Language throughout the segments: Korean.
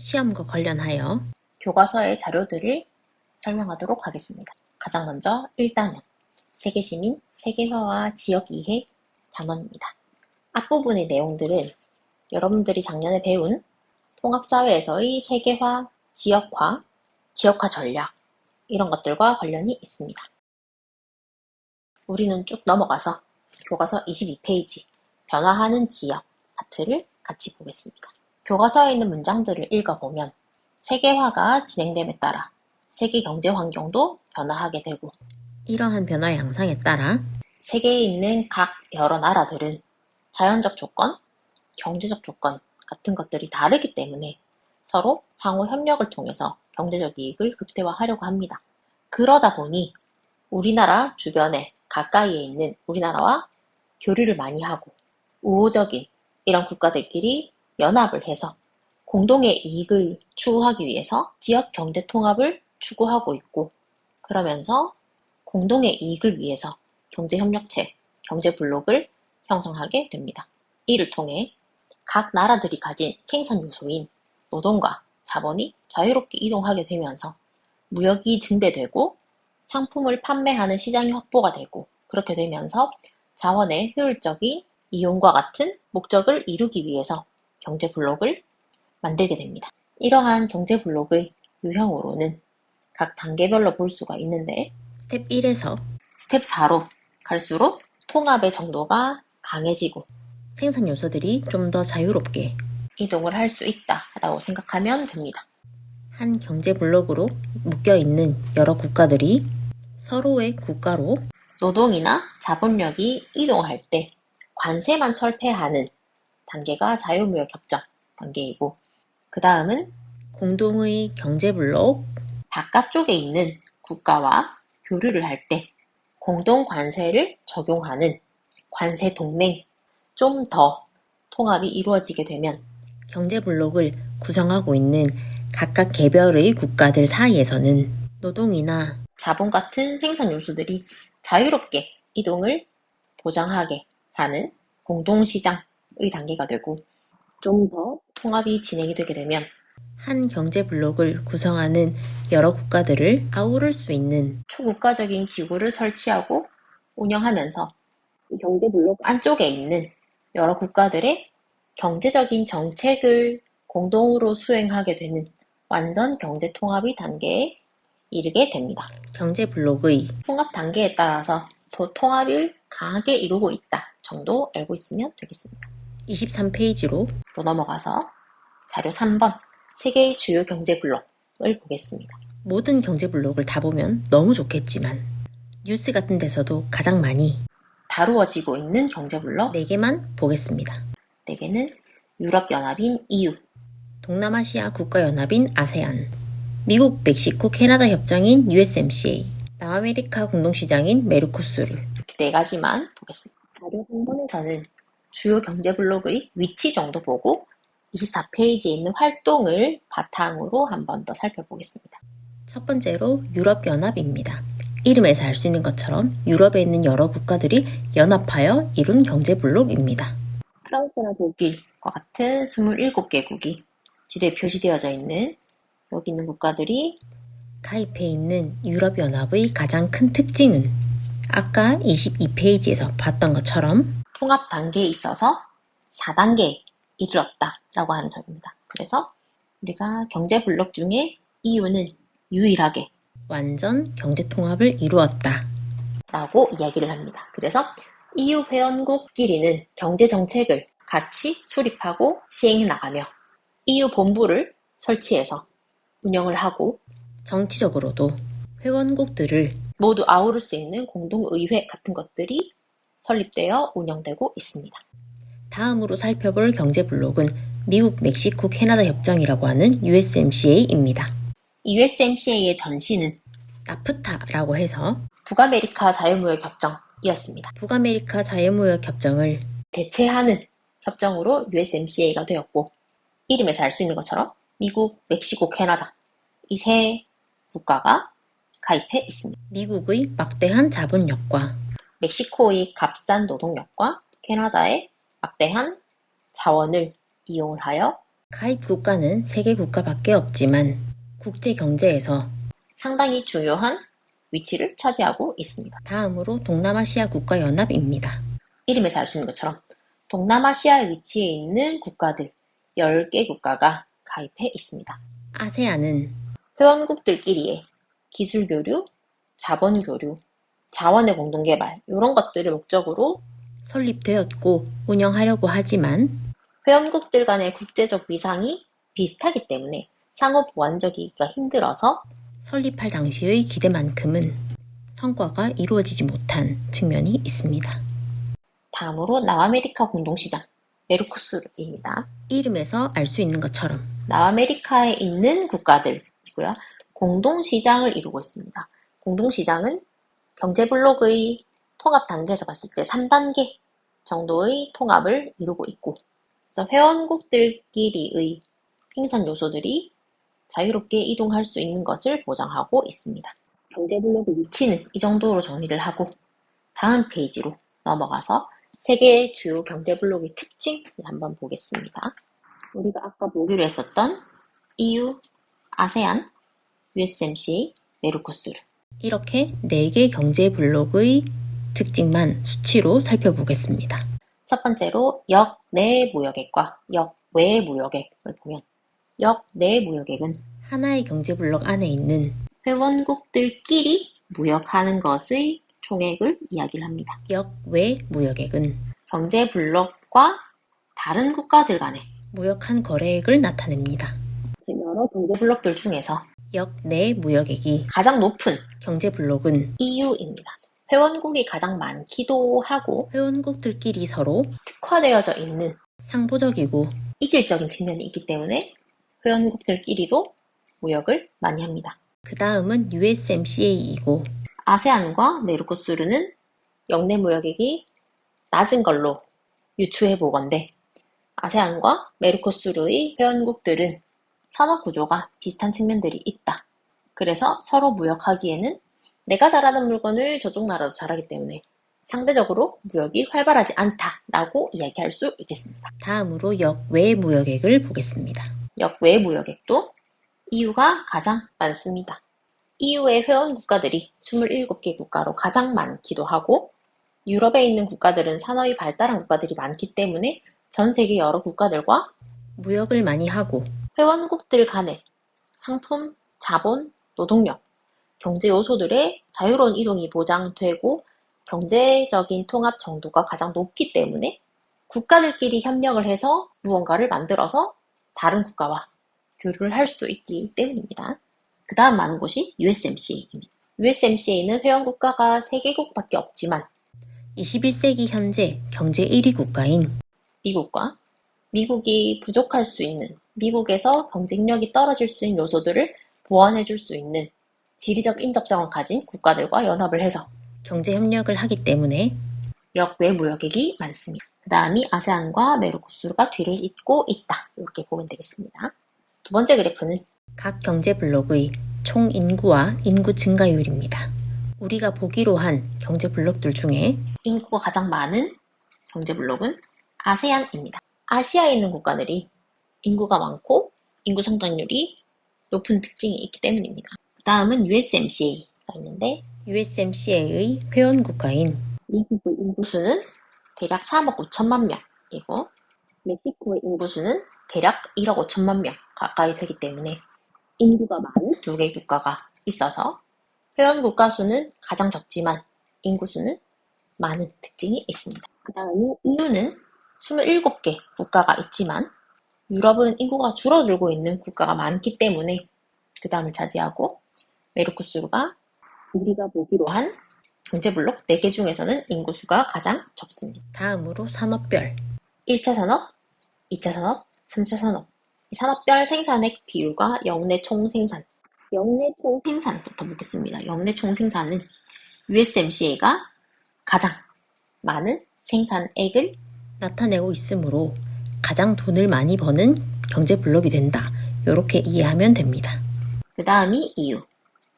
시험과 관련하여 교과서의 자료들을 설명하도록 하겠습니다. 가장 먼저 1단원 세계시민, 세계화와 지역이해 단원입니다. 앞부분의 내용들은 여러분들이 작년에 배운 통합사회에서의 세계화, 지역화 전략 이런 것들과 관련이 있습니다. 우리는 쭉 넘어가서 교과서 22페이지 변화하는 지역 파트를 같이 보겠습니다. 교과서에 있는 문장들을 읽어보면 세계화가 진행됨에 따라 세계 경제 환경도 변화하게 되고 이러한 변화 양상에 따라 세계에 있는 각 여러 나라들은 자연적 조건, 경제적 조건 같은 것들이 다르기 때문에 서로 상호 협력을 통해서 경제적 이익을 극대화하려고 합니다. 그러다 보니 우리나라 주변에 가까이에 있는 우리나라와 교류를 많이 하고 우호적인 이런 국가들끼리 연합을 해서 공동의 이익을 추구하기 위해서 지역 경제 통합을 추구하고 있고, 그러면서 공동의 이익을 위해서 경제협력체, 경제블록을 형성하게 됩니다. 이를 통해 각 나라들이 가진 생산 요소인 노동과 자본이 자유롭게 이동하게 되면서 무역이 증대되고 상품을 판매하는 시장이 확보가 되고, 그렇게 되면서 자원의 효율적인 이용과 같은 목적을 이루기 위해서 경제블록을 만들게 됩니다. 이러한 경제블록의 유형으로는 각 단계별로 볼 수가 있는데, 스텝 1에서 스텝 4로 갈수록 통합의 정도가 강해지고 생산 요소들이 좀 더 자유롭게 이동을 할 수 있다라고 생각하면 됩니다. 한 경제 블록으로 묶여있는 여러 국가들이 서로의 국가로 노동이나 자본력이 이동할 때 관세만 철폐하는 단계가 자유무역협정 단계이고, 그 다음은 공동의 경제 블록, 바깥쪽에 있는 국가와 교류를 할 때 공동 관세를 적용하는 관세 동맹, 좀 더 통합이 이루어지게 되면 경제 블록을 구성하고 있는 각각 개별의 국가들 사이에서는 노동이나 자본 같은 생산 요소들이 자유롭게 이동을 보장하게 하는 공동시장의 단계가 되고, 좀 더 통합이 진행이 되게 되면 한 경제 블록을 구성하는 여러 국가들을 아우를 수 있는 초국가적인 기구를 설치하고 운영하면서 이 경제 블록 안쪽에 있는 여러 국가들의 경제적인 정책을 공동으로 수행하게 되는 완전 경제 통합의 단계에 이르게 됩니다. 경제 블록의 통합 단계에 따라서 더 통합을 강하게 이루고 있다 정도 알고 있으면 되겠습니다. 23페이지로 넘어가서 자료 3번 세계의 주요 경제 블록을 보겠습니다. 모든 경제 블록을 다 보면 너무 좋겠지만 뉴스 같은 데서도 가장 많이 다루어지고 있는 경제 블록 4개만 보겠습니다. 4개는 유럽연합인 EU, 동남아시아 국가연합인 아세안, 미국, 멕시코, 캐나다 협정인 USMCA, 남아메리카 공동시장인 메르코수르. 이렇게 4가지만 보겠습니다. 자료 3번에서는 주요 경제 블록의 위치 정도 보고 24페이지에 있는 활동을 바탕으로 한 번 더 살펴보겠습니다. 첫 번째로 유럽연합입니다. 이름에서 알 수 있는 것처럼 유럽에 있는 여러 국가들이 연합하여 이룬 경제 블록입니다. 프랑스나 독일과 같은 27개국이 지도에 표시되어져 있는 여기 있는 국가들이 가입해 있는 유럽연합의 가장 큰 특징은 아까 22페이지에서 봤던 것처럼 통합 단계에 있어서 4단계에 이르렀다라고 하는 점입니다. 그래서 우리가 경제 블록 중에 EU는 유일하게 완전 경제 통합을 이루었다 라고 이야기를 합니다. 그래서 EU 회원국끼리는 경제 정책을 같이 수립하고 시행해 나가며 EU 본부를 설치해서 운영을 하고 정치적으로도 회원국들을 모두 아우를 수 있는 공동의회 같은 것들이 설립되어 운영되고 있습니다. 다음으로 살펴볼 경제 블록은 미국, 멕시코, 캐나다 협정이라고 하는 USMCA입니다. USMCA의 전신은 나프타라고 해서 북아메리카 자유무역 협정이었습니다. 북아메리카 자유무역 협정을 대체하는 협정으로 USMCA가 되었고, 이름에서 알 수 있는 것처럼 미국, 멕시코, 캐나다 이 세 국가가 가입해 있습니다. 미국의 막대한 자본력과 멕시코의 값싼 노동력과 캐나다의 막대한 자원을 이용을 하여 가입 국가는 3개 국가밖에 없지만 국제 경제에서 상당히 중요한 위치를 차지하고 있습니다. 다음으로 동남아시아 국가연합입니다. 이름에서 알 수 있는 것처럼 동남아시아에 위치해 있는 국가들 10개 국가가 가입해 있습니다. 아세안은 회원국들끼리의 기술 교류, 자본 교류, 자원의 공동 개발 이런 것들을 목적으로 설립되었고 운영하려고 하지만 회원국들 간의 국제적 위상이 비슷하기 때문에 상호 보완적이기가 힘들어서 설립할 당시의 기대만큼은 성과가 이루어지지 못한 측면이 있습니다. 다음으로 남아메리카 공동시장 메르코스르입니다. 이름에서 알 수 있는 것처럼 남아메리카에 있는 국가들이고요. 공동시장을 이루고 있습니다. 공동시장은 경제블록의 통합 단계에서 봤을 때 3단계 정도의 통합을 이루고 있고, 그래서 회원국들끼리의 생산 요소들이 자유롭게 이동할 수 있는 것을 보장하고 있습니다. 경제블록의 위치는 이 정도로 정리를 하고 다음 페이지로 넘어가서 세계의 주요 경제블록의 특징을 한번 보겠습니다. 우리가 아까 보기로 했었던 EU, 아세안, USMCA, 메르코스르. 이렇게 4개 경제 블록의 특징만 수치로 살펴보겠습니다. 첫 번째로 역내 무역액과 역외 무역액을 보면 역내 무역액은 하나의 경제 블록 안에 있는 회원국들끼리 무역하는 것의 총액을 이야기를 합니다. 역외 무역액은 경제 블록과 다른 국가들 간의 무역한 거래액을 나타냅니다. 여러 경제 블록들 중에서 역내 무역액이 가장 높은 경제 블록은 EU입니다. 회원국이 가장 많기도 하고 회원국들끼리 서로 특화되어져 있는 상보적이고 이질적인 측면이 있기 때문에 회원국들끼리도 무역을 많이 합니다. 그 다음은 USMCA이고 아세안과 메르코스르는 역내 무역액이 낮은 걸로 유추해 보건대 아세안과 메르코스르의 회원국들은 산업 구조가 비슷한 측면들이 있다. 그래서 서로 무역하기에는 내가 잘하는 물건을 저쪽 나라도 잘하기 때문에 상대적으로 무역이 활발하지 않다라고 이야기할 수 있겠습니다. 다음으로 역외 무역액을 보겠습니다. 역외 무역액도 EU가 가장 많습니다. EU의 회원 국가들이 27개 국가로 가장 많기도 하고 유럽에 있는 국가들은 산업이 발달한 국가들이 많기 때문에 전 세계 여러 국가들과 무역을 많이 하고 회원국들 간의 상품, 자본, 노동력, 경제 요소들의 자유로운 이동이 보장되고 경제적인 통합 정도가 가장 높기 때문에 국가들끼리 협력을 해서 무언가를 만들어서 다른 국가와 교류를 할 수도 있기 때문입니다. 그 다음 많은 곳이 USMCA입니다. USMCA는 회원국가가 3개국밖에 없지만 21세기 현재 경제 1위 국가인 미국과 미국이 부족할 수 있는, 미국에서 경쟁력이 떨어질 수 있는 요소들을 보완해줄 수 있는 지리적 인접성을 가진 국가들과 연합을 해서 경제 협력을 하기 때문에 역외 무역액이 많습니다. 그 다음이 아세안과 메르코스르가 뒤를 잇고 있다. 이렇게 보면 되겠습니다. 두 번째 그래프는 각 경제 블록의 총 인구와 인구 증가율입니다. 우리가 보기로 한 경제 블록들 중에 인구가 가장 많은 경제 블록은 아세안입니다. 아시아에 있는 국가들이 인구가 많고 인구 성장률이 높은 특징이 있기 때문입니다. 그 다음은 USMCA가 있는데 USMCA의 회원 국가인 미국의 인구수는 대략 3억 5천만 명이고 멕시코의 인구수는 대략 1억 5천만 명 가까이 되기 때문에 인구가 많은 두 개의 국가가 있어서 회원 국가 수는 가장 적지만 인구 수는 많은 특징이 있습니다. 그 다음에 EU는 27개 국가가 있지만 유럽은 인구가 줄어들고 있는 국가가 많기 때문에 그 다음을 차지하고 메르코스르가 우리가 보기로 한 경제블록 4개 중에서는 인구수가 가장 적습니다. 다음으로 산업별 1차 산업, 2차 산업, 3차 산업 이 산업별 생산액 비율과 역내 총생산 역내 총생산부터 보겠습니다. 역내 총생산은 USMCA가 가장 많은 생산액을 나타내고 있으므로 가장 돈을 많이 버는 경제 블록이 된다. 이렇게 이해하면 됩니다. 그 다음이 EU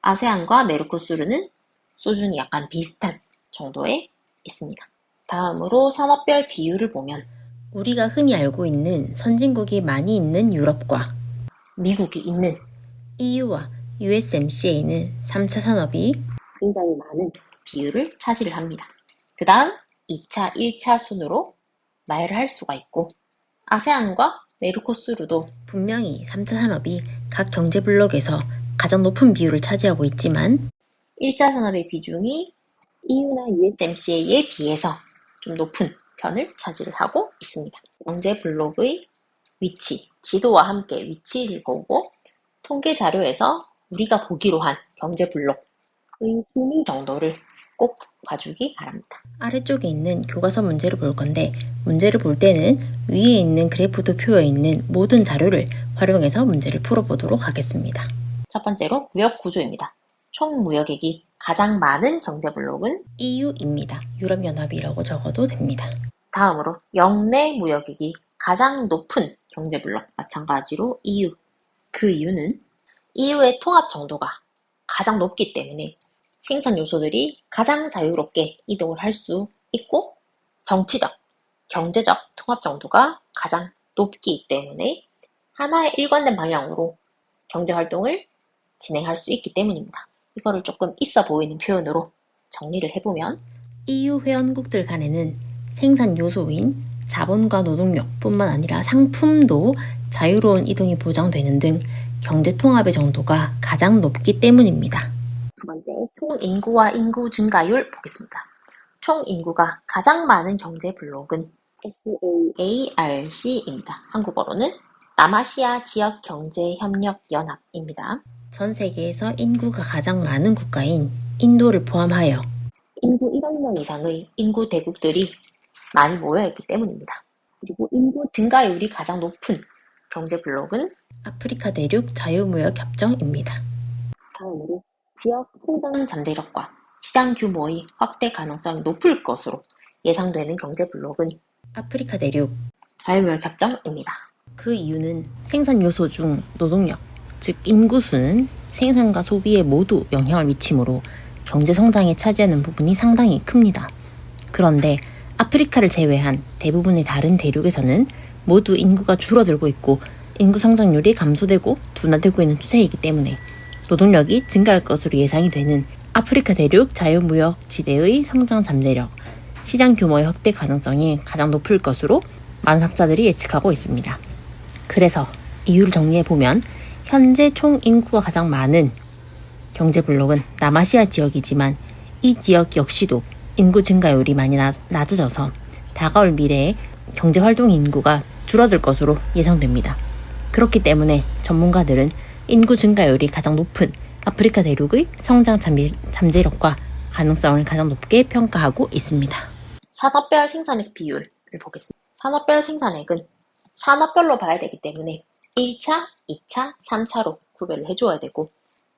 아세안과 메르코스르는 수준이 약간 비슷한 정도에 있습니다. 다음으로 산업별 비율을 보면 우리가 흔히 알고 있는 선진국이 많이 있는 유럽과 미국이 있는 EU와 USMCA는 3차 산업이 굉장히 많은 비율을 차지를 합니다. 그 다음 2차, 1차 순으로 나열을 할 수가 있고 아세안과 메르코스루도 분명히 3차 산업이 각 경제 블록에서 가장 높은 비율을 차지하고 있지만 1차 산업의 비중이 EU나 USMCA에 비해서 좀 높은 편을 차지를 하고 있습니다. 경제 블록의 위치, 지도와 함께 위치를 보고 통계 자료에서 우리가 보기로 한 경제 블록의 순위 정도를 꼭 봐주기 바랍니다. 아래쪽에 있는 교과서 문제를 볼 건데 문제를 볼 때는 위에 있는 그래프도 표에 있는 모든 자료를 활용해서 문제를 풀어보도록 하겠습니다. 첫 번째로 무역 구조입니다. 총 무역액이 가장 많은 경제 블록은 EU입니다. 유럽연합이라고 적어도 됩니다. 다음으로 역내 무역액이 가장 높은 경제 블록 마찬가지로 EU. 그 이유는 EU의 통합 정도가 가장 높기 때문에 생산 요소들이 가장 자유롭게 이동을 할 수 있고 정치적, 경제적 통합 정도가 가장 높기 때문에 하나의 일관된 방향으로 경제 활동을 진행할 수 있기 때문입니다. 이거를 조금 있어 보이는 표현으로 정리를 해보면 EU 회원국들 간에는 생산 요소인 자본과 노동력뿐만 아니라 상품도 자유로운 이동이 보장되는 등 경제 통합의 정도가 가장 높기 때문입니다. 두 번째, 총 인구와 인구 증가율 보겠습니다. 총 인구가 가장 많은 경제 블록은 SAARC입니다. 한국어로는 남아시아 지역 경제 협력 연합입니다. 전 세계에서 인구가 가장 많은 국가인 인도를 포함하여 인구 1억 명 이상의 인구 대국들이 많이 모여있기 때문입니다. 그리고 인구 증가율이 가장 높은 경제 블록은 아프리카 대륙 자유무역 협정입니다. 다음으로 지역 성장 잠재력과 시장 규모의 확대 가능성이 높을 것으로 예상되는 경제 블록은 아프리카 대륙 자유무역 협정입니다. 그 이유는 생산 요소 중 노동력, 즉 인구수는 생산과 소비에 모두 영향을 미치므로 경제 성장에 차지하는 부분이 상당히 큽니다. 그런데 아프리카를 제외한 대부분의 다른 대륙에서는 모두 인구가 줄어들고 있고 인구 성장률이 감소되고 둔화되고 있는 추세이기 때문에 노동력이 증가할 것으로 예상이 되는 아프리카 대륙 자유무역 지대의 성장 잠재력, 시장 규모의 확대 가능성이 가장 높을 것으로 많은 학자들이 예측하고 있습니다. 그래서 이유를 정리해보면 현재 총 인구가 가장 많은 경제 블록은 남아시아 지역이지만 이 지역 역시도 인구 증가율이 많이 낮아져서 다가올 미래에 경제 활동 인구가 줄어들 것으로 예상됩니다. 그렇기 때문에 전문가들은 인구 증가율이 가장 높은 아프리카 대륙의 성장 잠재력과 가능성을 가장 높게 평가하고 있습니다. 산업별 생산액 비율을 보겠습니다. 산업별 생산액은 산업별로 봐야 되기 때문에 1차, 2차, 3차로 구별을 해줘야 되고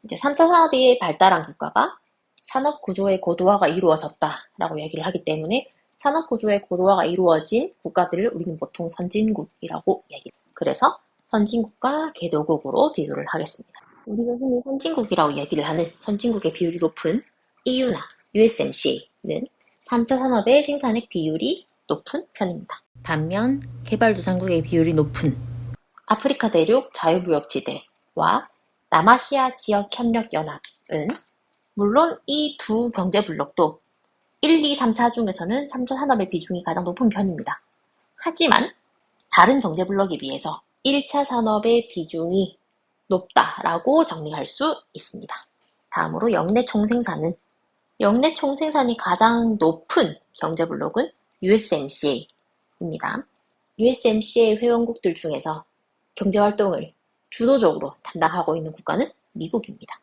이제 3차 산업이 발달한 국가가 산업 구조의 고도화가 이루어졌다라고 얘기를 하기 때문에 산업 구조의 고도화가 이루어진 국가들을 우리는 보통 선진국이라고 얘기해요. 그래서 선진국과 개도국으로 비교를 하겠습니다. 우리가 흔히 선진국이라고 얘기를 하는 선진국의 비율이 높은 EU나 USMCA는 3차 산업의 생산액 비율이 높은 편입니다. 반면 개발도상국의 비율이 높은 아프리카 대륙 자유무역지대와 남아시아 지역협력연합은 물론 이 두 경제 블록도 1, 2, 3차 중에서는 3차 산업의 비중이 가장 높은 편입니다. 하지만 다른 경제 블록에 비해서 1차 산업의 비중이 높다라고 정리할 수 있습니다. 다음으로 역내 총생산은 역내 총생산이 가장 높은 경제 블록은 USMCA입니다. USMCA 회원국들 중에서 경제활동을 주도적으로 담당하고 있는 국가는 미국입니다.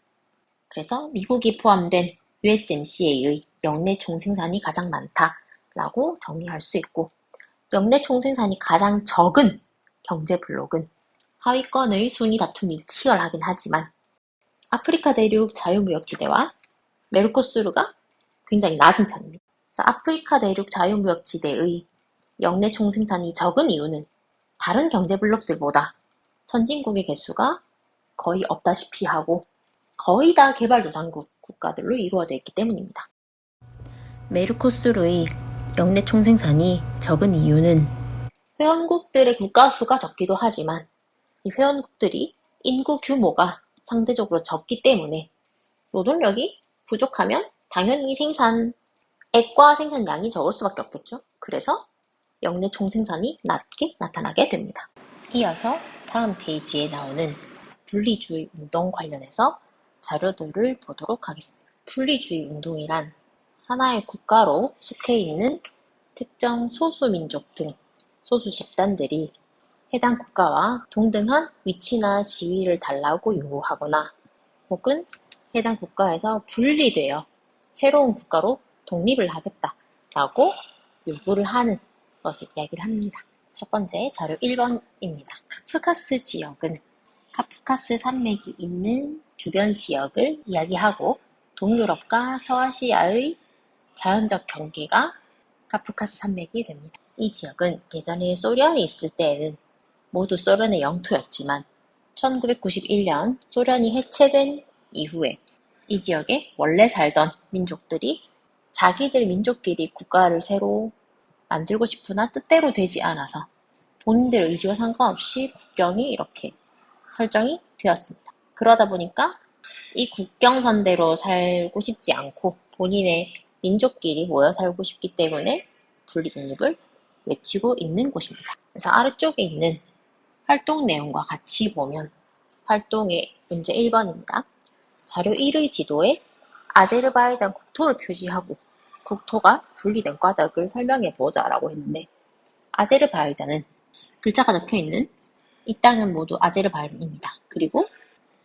그래서 미국이 포함된 USMCA의 역내 총생산이 가장 많다라고 정리할 수 있고 역내 총생산이 가장 적은 경제 블록은 하위권의 순위 다툼이 치열하긴 하지만 아프리카 대륙 자유무역지대와 메르코스루가 굉장히 낮은 편입니다. 그래서 아프리카 대륙 자유무역지대의 역내 총생산이 적은 이유는 다른 경제 블록들보다 선진국의 개수가 거의 없다시피 하고 거의 다 개발도상국 국가들로 이루어져 있기 때문입니다. 메르코스루의 역내 총생산이 적은 이유는 회원국들의 국가 수가 적기도 하지만 이 회원국들이 인구 규모가 상대적으로 적기 때문에 노동력이 부족하면 당연히 생산액과 생산량이 적을 수밖에 없겠죠. 그래서 역내 총생산이 낮게 나타나게 됩니다. 이어서 다음 페이지에 나오는 분리주의 운동 관련해서 자료들을 보도록 하겠습니다. 분리주의 운동이란 하나의 국가로 속해 있는 특정 소수민족 등 소수 집단들이 해당 국가와 동등한 위치나 지위를 달라고 요구하거나 혹은 해당 국가에서 분리되어 새로운 국가로 독립을 하겠다라고 요구를 하는 것을 이야기를 합니다. 첫 번째 자료 1번입니다. 카프카스 지역은 카프카스 산맥이 있는 주변 지역을 이야기하고 동유럽과 서아시아의 자연적 경계가 카프카스 산맥이 됩니다. 이 지역은 예전에 소련이 있을 때에는 모두 소련의 영토였지만 1991년 소련이 해체된 이후에 이 지역에 원래 살던 민족들이 자기들 민족끼리 국가를 새로 만들고 싶으나 뜻대로 되지 않아서 본인들의 의지와 상관없이 국경이 이렇게 설정이 되었습니다. 그러다 보니까 이 국경선대로 살고 싶지 않고 본인의 민족끼리 모여 살고 싶기 때문에 분리독립을 외치고 있는 곳입니다. 그래서 아래쪽에 있는 활동 내용과 같이 보면 활동의 문제 1번입니다. 자료 1의 지도에 아제르바이잔 국토를 표시하고 국토가 분리된 까닭을 설명해 보자라고 했는데 아제르바이잔은 글자가 적혀있는 이 땅은 모두 아제르바이잔입니다. 그리고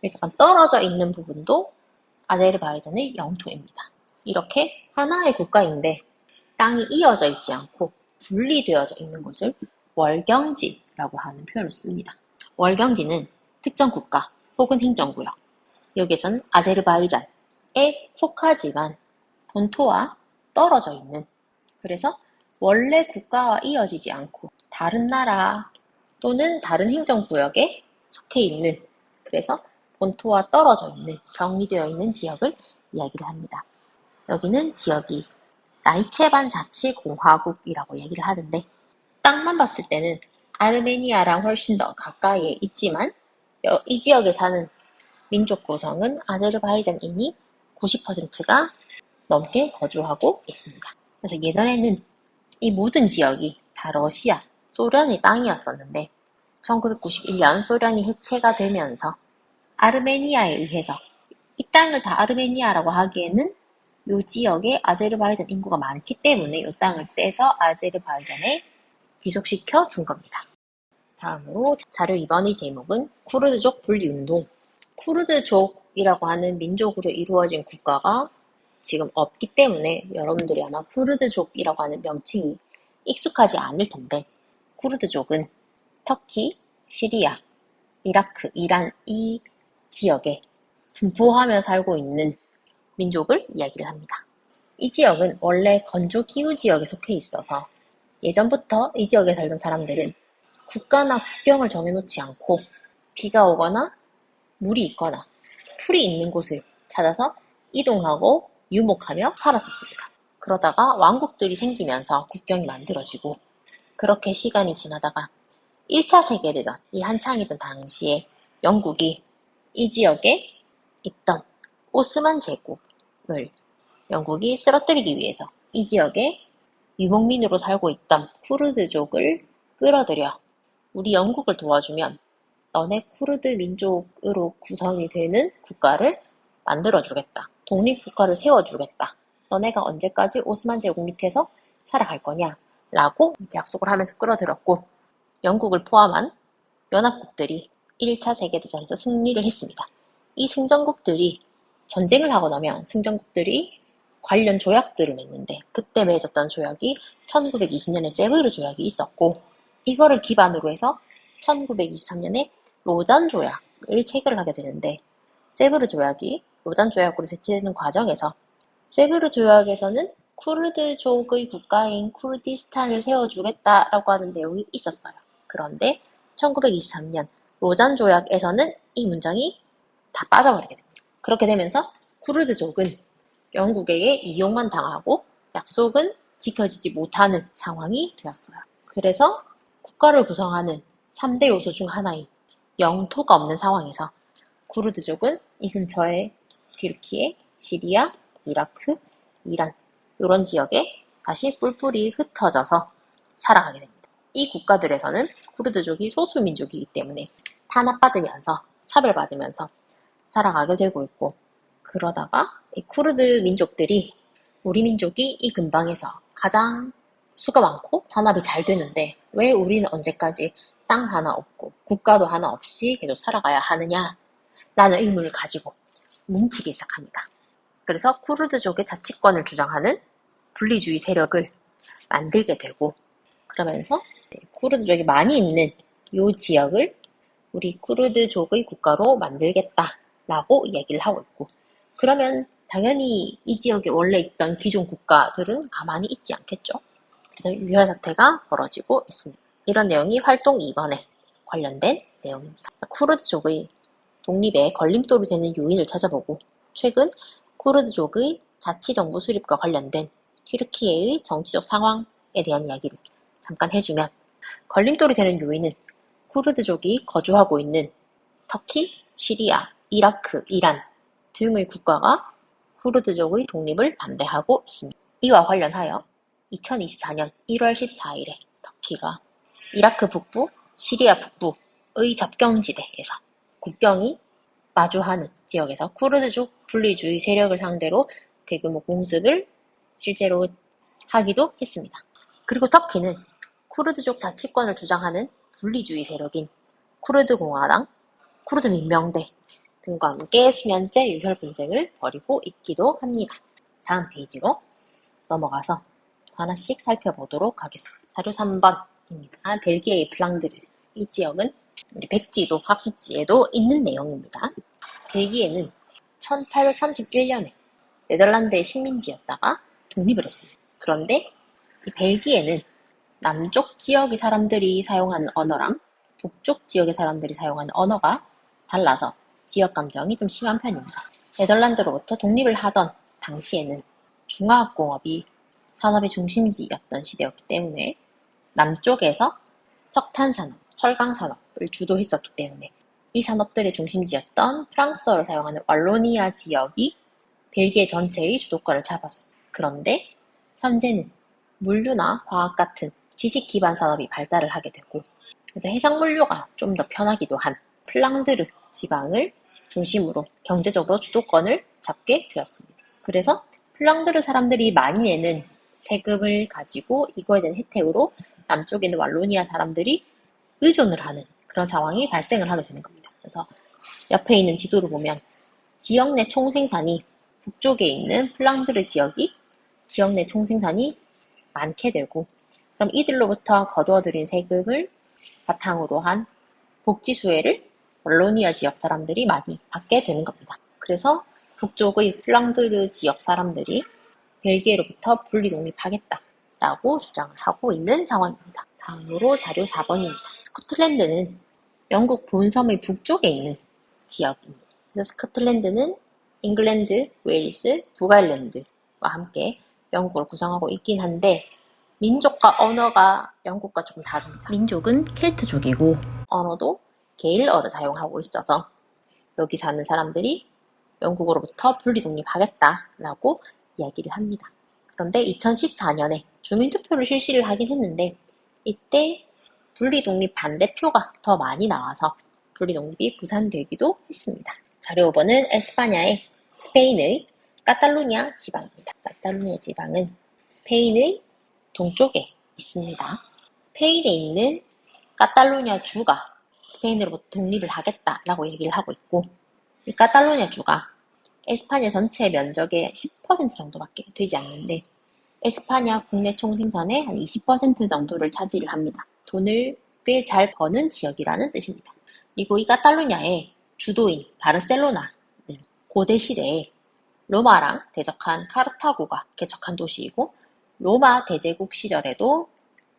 약간 떨어져 있는 부분도 아제르바이잔의 영토입니다. 이렇게 하나의 국가인데 땅이 이어져 있지 않고 분리되어져 있는 곳을 월경지라고 하는 표현을 씁니다. 월경지는 특정 국가 혹은 행정구역, 여기에서는 아제르바이잔에 속하지만 본토와 떨어져 있는, 그래서 원래 국가와 이어지지 않고 다른 나라 또는 다른 행정구역에 속해 있는, 그래서 본토와 떨어져 있는, 격리되어 있는 지역을 이야기를 합니다. 여기는 지역이 나이체반 자치공화국이라고 얘기를 하는데 땅만 봤을 때는 아르메니아랑 훨씬 더 가까이에 있지만 이 지역에 사는 민족 구성은 아제르바이잔인이 90%가 넘게 거주하고 있습니다. 그래서 예전에는 이 모든 지역이 다 러시아, 소련의 땅이었었는데 1991년 소련이 해체가 되면서 아르메니아에 의해서 이 땅을 다 아르메니아라고 하기에는 이 지역에 아제르바이잔 인구가 많기 때문에 이 땅을 떼서 아제르바이잔에 귀속시켜 준 겁니다. 다음으로 자료 2번의 제목은 쿠르드족 분리운동. 쿠르드족이라고 하는 민족으로 이루어진 국가가 지금 없기 때문에 여러분들이 아마 쿠르드족이라고 하는 명칭이 익숙하지 않을 텐데 쿠르드족은 터키, 시리아, 이라크, 이란 이 지역에 분포하며 살고 있는 민족을 이야기를 합니다. 이 지역은 원래 건조기후 지역에 속해 있어서 예전부터 이 지역에 살던 사람들은 국가나 국경을 정해놓지 않고 비가 오거나 물이 있거나 풀이 있는 곳을 찾아서 이동하고 유목하며 살았었습니다. 그러다가 왕국들이 생기면서 국경이 만들어지고 그렇게 시간이 지나다가 1차 세계대전, 이 한창이던 당시에 영국이 이 지역에 있던 오스만 제국을 영국이 쓰러뜨리기 위해서 이 지역에 유목민으로 살고 있던 쿠르드족을 끌어들여 우리 영국을 도와주면 너네 쿠르드 민족으로 구성이 되는 국가를 만들어주겠다. 독립국가를 세워주겠다. 너네가 언제까지 오스만 제국 밑에서 살아갈 거냐? 라고 약속을 하면서 끌어들였고 영국을 포함한 연합국들이 1차 세계대전에서 승리를 했습니다. 이 승전국들이 전쟁을 하고 나면 승전국들이 관련 조약들을 맺는데 그때 맺었던 조약이 1920년에 세브르 조약이 있었고 이거를 기반으로 해서 1923년에 로잔 조약을 체결을 하게 되는데 세브르 조약이 로잔 조약으로 대체되는 과정에서 세브르 조약에서는 쿠르드족의 국가인 쿠르디스탄을 세워주겠다라고 하는 내용이 있었어요. 그런데 1923년 로잔 조약에서는 이 문장이 다 빠져버리게 됩니다. 그렇게 되면서 쿠르드족은 영국에게 이용만 당하고 약속은 지켜지지 못하는 상황이 되었어요. 그래서 국가를 구성하는 3대 요소 중 하나인 영토가 없는 상황에서 쿠르드족은 이 근처에 튀르키예, 시리아, 이라크, 이란 이런 지역에 다시 뿔뿔이 흩어져서 살아가게 됩니다. 이 국가들에서는 쿠르드족이 소수민족이기 때문에 탄압받으면서 차별받으면서 살아가게 되고 있고, 그러다가 이 쿠르드 민족들이 우리 민족이 이 근방에서 가장 수가 많고 탄압이 잘 되는데 왜 우리는 언제까지 땅 하나 없고 국가도 하나 없이 계속 살아가야 하느냐 라는 의문을 가지고 뭉치기 시작합니다. 그래서 쿠르드족의 자치권을 주장하는 분리주의 세력을 만들게 되고, 그러면서 쿠르드족이 많이 있는 이 지역을 우리 쿠르드족의 국가로 만들겠다라고 얘기를 하고 있고, 그러면 당연히 이 지역에 원래 있던 기존 국가들은 가만히 있지 않겠죠. 그래서 유혈 사태가 벌어지고 있습니다. 이런 내용이 활동 2번에 관련된 내용입니다. 쿠르드족의 독립에 걸림돌이 되는 요인을 찾아보고, 최근 쿠르드족의 자치정부 수립과 관련된 튀르키예의 정치적 상황에 대한 이야기를 잠깐 해주면, 걸림돌이 되는 요인은 쿠르드족이 거주하고 있는 터키, 시리아, 이라크, 이란 등의 국가가 쿠르드족의 독립을 반대하고 있습니다. 이와 관련하여 2024년 1월 14일에 터키가 이라크 북부, 시리아 북부의 접경지대에서 국경이 마주하는 지역에서 쿠르드족 분리주의 세력을 상대로 대규모 공습을 실제로 하기도 했습니다. 그리고 터키는 쿠르드족 자치권을 주장하는 분리주의 세력인 쿠르드 공화당, 쿠르드 민명대 등과 함께 수년째 유혈 분쟁을 벌이고 있기도 합니다. 다음 페이지로 넘어가서 하나씩 살펴보도록 하겠습니다. 자료 3번입니다. 벨기에의 플랑드르. 이 지역은 우리 백지도 학습지에도 있는 내용입니다. 벨기에는 1831년에 네덜란드의 식민지였다가 독립을 했습니다. 그런데 이 벨기에는 남쪽 지역의 사람들이 사용하는 언어랑 북쪽 지역의 사람들이 사용하는 언어가 달라서 지역 감정이 좀 심한 편입니다. 네덜란드로부터 독립을 하던 당시에는 중화학공업이 산업의 중심지였던 시대였기 때문에 남쪽에서 석탄산업, 철강산업을 주도했었기 때문에 이 산업들의 중심지였던 프랑스어를 사용하는 wallonia 지역이 벨기에 전체의 주도권을 잡았었어요. 그런데 현재는 물류나 화학 같은 지식 기반 산업이 발달을 하게 되고, 그래서 해상물류가 좀 더 편하기도 한 플랑드르 지방을 중심으로 경제적으로 주도권을 잡게 되었습니다. 그래서 플랑드르 사람들이 많이 내는 세금을 가지고 이거에 대한 혜택으로 남쪽에 있는 wallonia 사람들이 의존을 하는 그런 상황이 발생을 하게 되는 겁니다. 그래서 옆에 있는 지도를 보면 지역 내 총생산이 북쪽에 있는 플랑드르 지역이 지역 내 총생산이 많게 되고, 그럼 이들로부터 거두어들인 세금을 바탕으로 한 복지 수혜를 wallonia 지역 사람들이 많이 받게 되는 겁니다. 그래서 북쪽의 플랑드르 지역 사람들이 벨기에로부터 분리 독립하겠다라고 주장을 하고 있는 상황입니다. 다음으로 자료 4번입니다. 스코틀랜드는 영국 본섬의 북쪽에 있는 지역입니다. 그래서 스코틀랜드는 잉글랜드, 웨일스, 북아일랜드와 함께 영국을 구성하고 있긴 한데 민족과 언어가 영국과 조금 다릅니다. 민족은 켈트족이고 언어도 게일어를 사용하고 있어서 여기 사는 사람들이 영국으로부터 분리 독립하겠다라고 이야기를 합니다. 그런데 2014년에 주민투표를 실시를 하긴 했는데 이때 분리 독립 반대표가 더 많이 나와서 분리 독립이 무산되기도 했습니다. 자료 5번은 에스파냐의 스페인의 카탈루냐 지방입니다. 카탈루냐 지방은 스페인의 동쪽에 있습니다. 스페인에 있는 카탈루냐 주가 스페인으로부터 독립을 하겠다라고 얘기를 하고 있고, 이 카탈루냐 주가 에스파냐 전체 면적의 10% 정도밖에 되지 않는데 에스파냐 국내 총생산의 한 20% 정도를 차지를 합니다. 돈을 꽤 잘 버는 지역이라는 뜻입니다. 그리고 이 카탈루냐의 주도인 바르셀로나는 고대 시대에 로마랑 대적한 카르타고가 개척한 도시이고, 로마 대제국 시절에도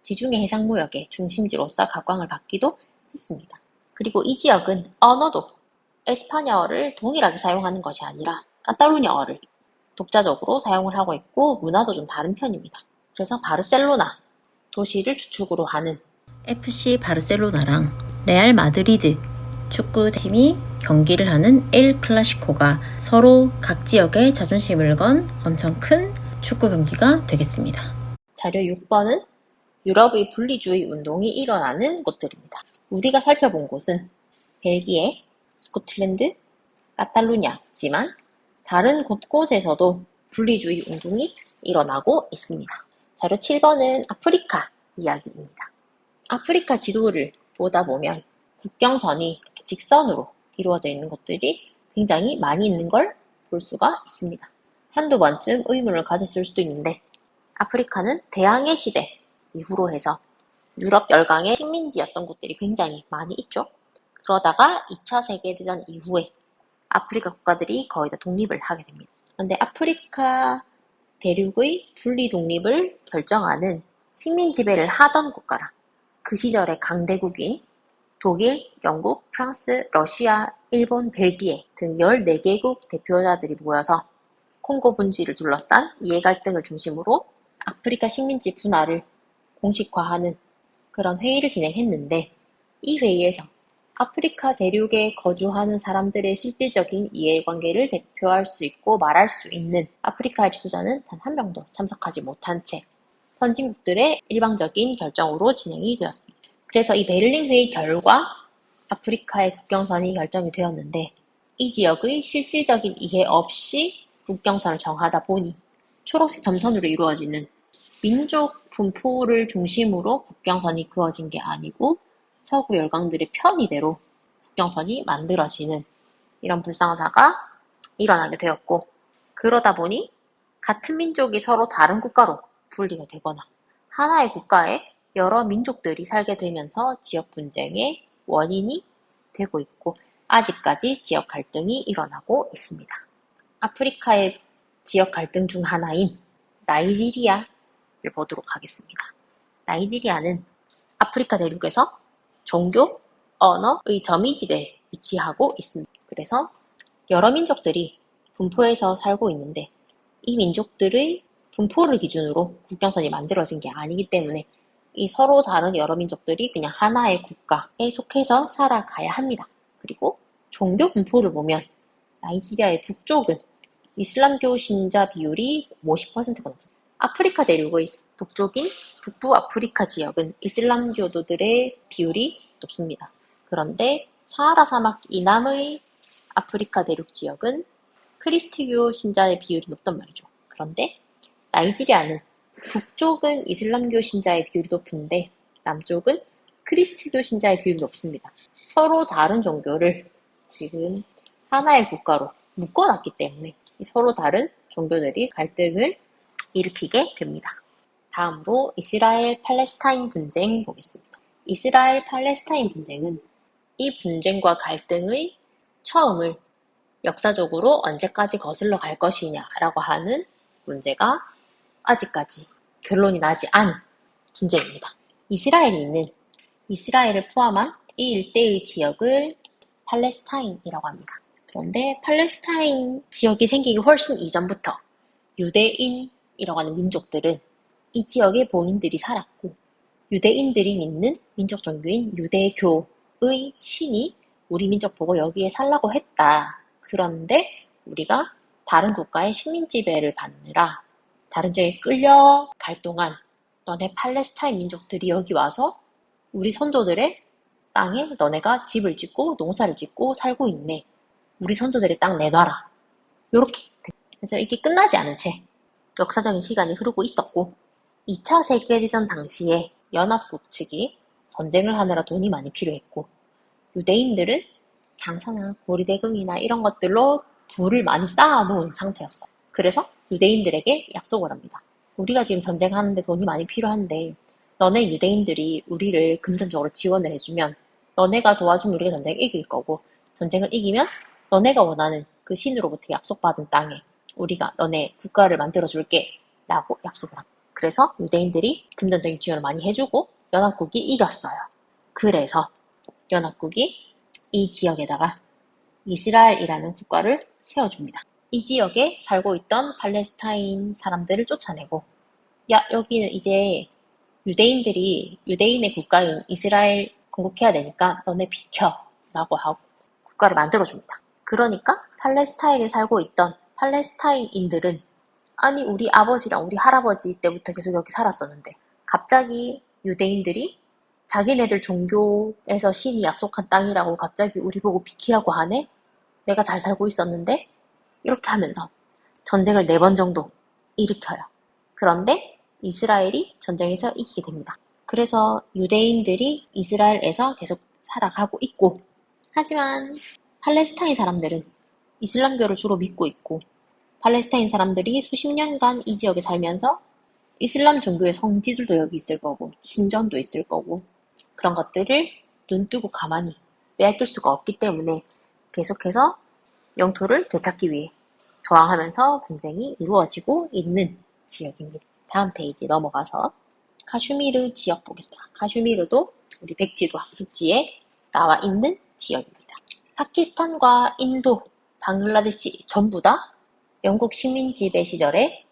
지중해 해상무역의 중심지로서 각광을 받기도 했습니다. 그리고 이 지역은 언어도 에스파냐어를 동일하게 사용하는 것이 아니라 카탈루냐어를 독자적으로 사용을 하고 있고 문화도 좀 다른 편입니다. 그래서 바르셀로나 도시를 주축으로 하는 FC 바르셀로나랑 레알 마드리드 축구팀이 경기를 하는 엘 클라시코가 서로 각 지역의 자존심을 건 엄청 큰 축구 경기가 되겠습니다. 자료 6번은 유럽의 분리주의 운동이 일어나는 곳들입니다. 우리가 살펴본 곳은 벨기에, 스코틀랜드, 카탈루냐지만 다른 곳곳에서도 분리주의 운동이 일어나고 있습니다. 자료 7번은 아프리카 이야기입니다. 아프리카 지도를 보다 보면 국경선이 이렇게 직선으로 이루어져 있는 곳들이 굉장히 많이 있는 걸 볼 수가 있습니다. 한두 번쯤 의문을 가졌을 수도 있는데 아프리카는 대항해 시대 이후로 해서 유럽 열강의 식민지였던 곳들이 굉장히 많이 있죠. 그러다가 2차 세계대전 이후에 아프리카 국가들이 거의 다 독립을 하게 됩니다. 그런데 아프리카 대륙의 분리 독립을 결정하는 식민 지배를 하던 국가라 그 시절의 강대국인 독일, 영국, 프랑스, 러시아, 일본, 벨기에 등 14개국 대표자들이 모여서 콩고 분지를 둘러싼 이해 갈등을 중심으로 아프리카 식민지 분할을 공식화하는 그런 회의를 진행했는데 이 회의에서 아프리카 대륙에 거주하는 사람들의 실질적인 이해관계를 대표할 수 있고 말할 수 있는 아프리카의 지도자는 단 한 명도 참석하지 못한 채 선진국들의 일방적인 결정으로 진행이 되었습니다. 그래서 이 베를린 회의 결과 아프리카의 국경선이 결정이 되었는데 이 지역의 실질적인 이해 없이 국경선을 정하다 보니 초록색 점선으로 이루어지는 민족 분포를 중심으로 국경선이 그어진 게 아니고 서구 열강들의 편의대로 국경선이 만들어지는 이런 불상사가 일어나게 되었고 그러다 보니 같은 민족이 서로 다른 국가로 분리가 되거나 하나의 국가에 여러 민족들이 살게 되면서 지역 분쟁의 원인이 되고 있고 아직까지 지역 갈등이 일어나고 있습니다. 아프리카의 지역 갈등 중 하나인 나이지리아를 보도록 하겠습니다. 나이지리아는 아프리카 대륙에서 종교, 언어의 점이지대에 위치하고 있습니다. 그래서 여러 민족들이 분포해서 살고 있는데 이 민족들의 분포를 기준으로 국경선이 만들어진 게 아니기 때문에 이 서로 다른 여러 민족들이 그냥 하나의 국가에 속해서 살아가야 합니다. 그리고 종교 분포를 보면 나이지리아의 북쪽은 이슬람교 신자 비율이 50%가 넘습니다. 아프리카 대륙의 북쪽인 북부 아프리카 지역은 이슬람교도들의 비율이 높습니다. 그런데 사하라 사막 이남의 아프리카 대륙 지역은 크리스트교 신자의 비율이 높단 말이죠. 그런데 나이지리아는 북쪽은 이슬람교 신자의 비율이 높은데 남쪽은 크리스트교 신자의 비율이 높습니다. 서로 다른 종교를 지금 하나의 국가로 묶어놨기 때문에 서로 다른 종교들이 갈등을 일으키게 됩니다. 다음으로 이스라엘 팔레스타인 분쟁 보겠습니다. 이스라엘 팔레스타인 분쟁은 이 분쟁과 갈등의 처음을 역사적으로 언제까지 거슬러 갈 것이냐라고 하는 문제가 아직까지 결론이 나지 않은 분쟁입니다. 이스라엘이 있는 이스라엘을 포함한 이 일대의 지역을 팔레스타인이라고 합니다. 그런데 팔레스타인 지역이 생기기 훨씬 이전부터 유대인이라고 하는 민족들은 이 지역에 본인들이 살았고 유대인들이 믿는 민족 종교인 유대교의 신이 우리 민족 보고 여기에 살라고 했다. 그런데 우리가 다른 국가의 식민 지배를 받느라 다른 지역에 끌려갈 동안 너네 팔레스타인 민족들이 여기 와서 우리 선조들의 땅에 너네가 집을 짓고 농사를 짓고 살고 있네. 우리 선조들의 땅 내놔라. 요렇게. 그래서 이게 끝나지 않은 채 역사적인 시간이 흐르고 있었고 2차 세계대전 당시에 연합국 측이 전쟁을 하느라 돈이 많이 필요했고 유대인들은 장사나 고리대금이나 이런 것들로 부를 많이 쌓아놓은 상태였어요. 그래서 유대인들에게 약속을 합니다. 우리가 지금 전쟁하는데 돈이 많이 필요한데 너네 유대인들이 우리를 금전적으로 지원을 해주면 너네가 도와주면 우리가 전쟁을 이길 거고 전쟁을 이기면 너네가 원하는 그 신으로부터 약속받은 땅에 우리가 너네 국가를 만들어줄게 라고 약속을 합니다. 그래서 유대인들이 금전적인 지원을 많이 해주고 연합국이 이겼어요. 그래서 연합국이 이 지역에다가 이스라엘이라는 국가를 세워줍니다. 이 지역에 살고 있던 팔레스타인 사람들을 쫓아내고 야 여기는 이제 유대인의 국가인 이스라엘 건국해야 되니까 너네 비켜라고 하고 국가를 만들어줍니다. 그러니까 팔레스타인에 살고 있던 팔레스타인인들은 아니 우리 아버지랑 우리 할아버지 때부터 계속 여기 살았었는데 갑자기 유대인들이 자기네들 종교에서 신이 약속한 땅이라고 갑자기 우리 보고 비키라고 하네? 내가 잘 살고 있었는데? 이렇게 하면서 전쟁을 4번 정도 일으켜요. 그런데 이스라엘이 전쟁에서 이기게 됩니다. 그래서 유대인들이 이스라엘에서 계속 살아가고 있고, 하지만 팔레스타인 사람들은 이슬람교를 주로 믿고 있고, 팔레스타인 사람들이 수십 년간 이 지역에 살면서 이슬람 종교의 성지들도 여기 있을 거고, 신전도 있을 거고, 그런 것들을 눈뜨고 가만히 빼앗길 수가 없기 때문에 계속해서 영토를 되찾기 위해 저항하면서 분쟁이 이루어지고 있는 지역입니다. 다음 페이지 넘어가서 카슈미르 지역 보겠습니다. 카슈미르도 우리 백지도 학습지에 나와 있는 지역입니다. 파키스탄과 인도, 방글라데시 전부 다 영국 식민 지배 시절에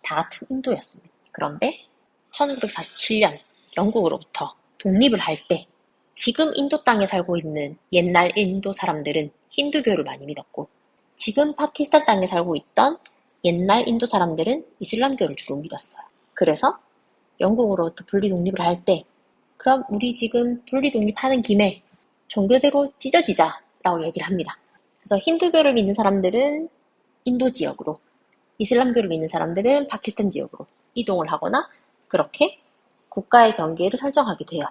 다 같은 인도였습니다. 그런데 1947년 영국으로부터 독립을 할 때 지금 인도 땅에 살고 있는 옛날 인도 사람들은 힌두교를 많이 믿었고 지금 파키스탄 땅에 살고 있던 옛날 인도 사람들은 이슬람교를 주로 믿었어요. 그래서 영국으로부터 분리 독립을 할 때 그럼 우리 지금 분리 독립하는 김에 종교대로 찢어지자라고 얘기를 합니다. 그래서 힌두교를 믿는 사람들은 인도 지역으로, 이슬람교를 믿는 사람들은 파키스탄 지역으로 이동을 하거나 그렇게 국가의 경계를 설정하게 돼요.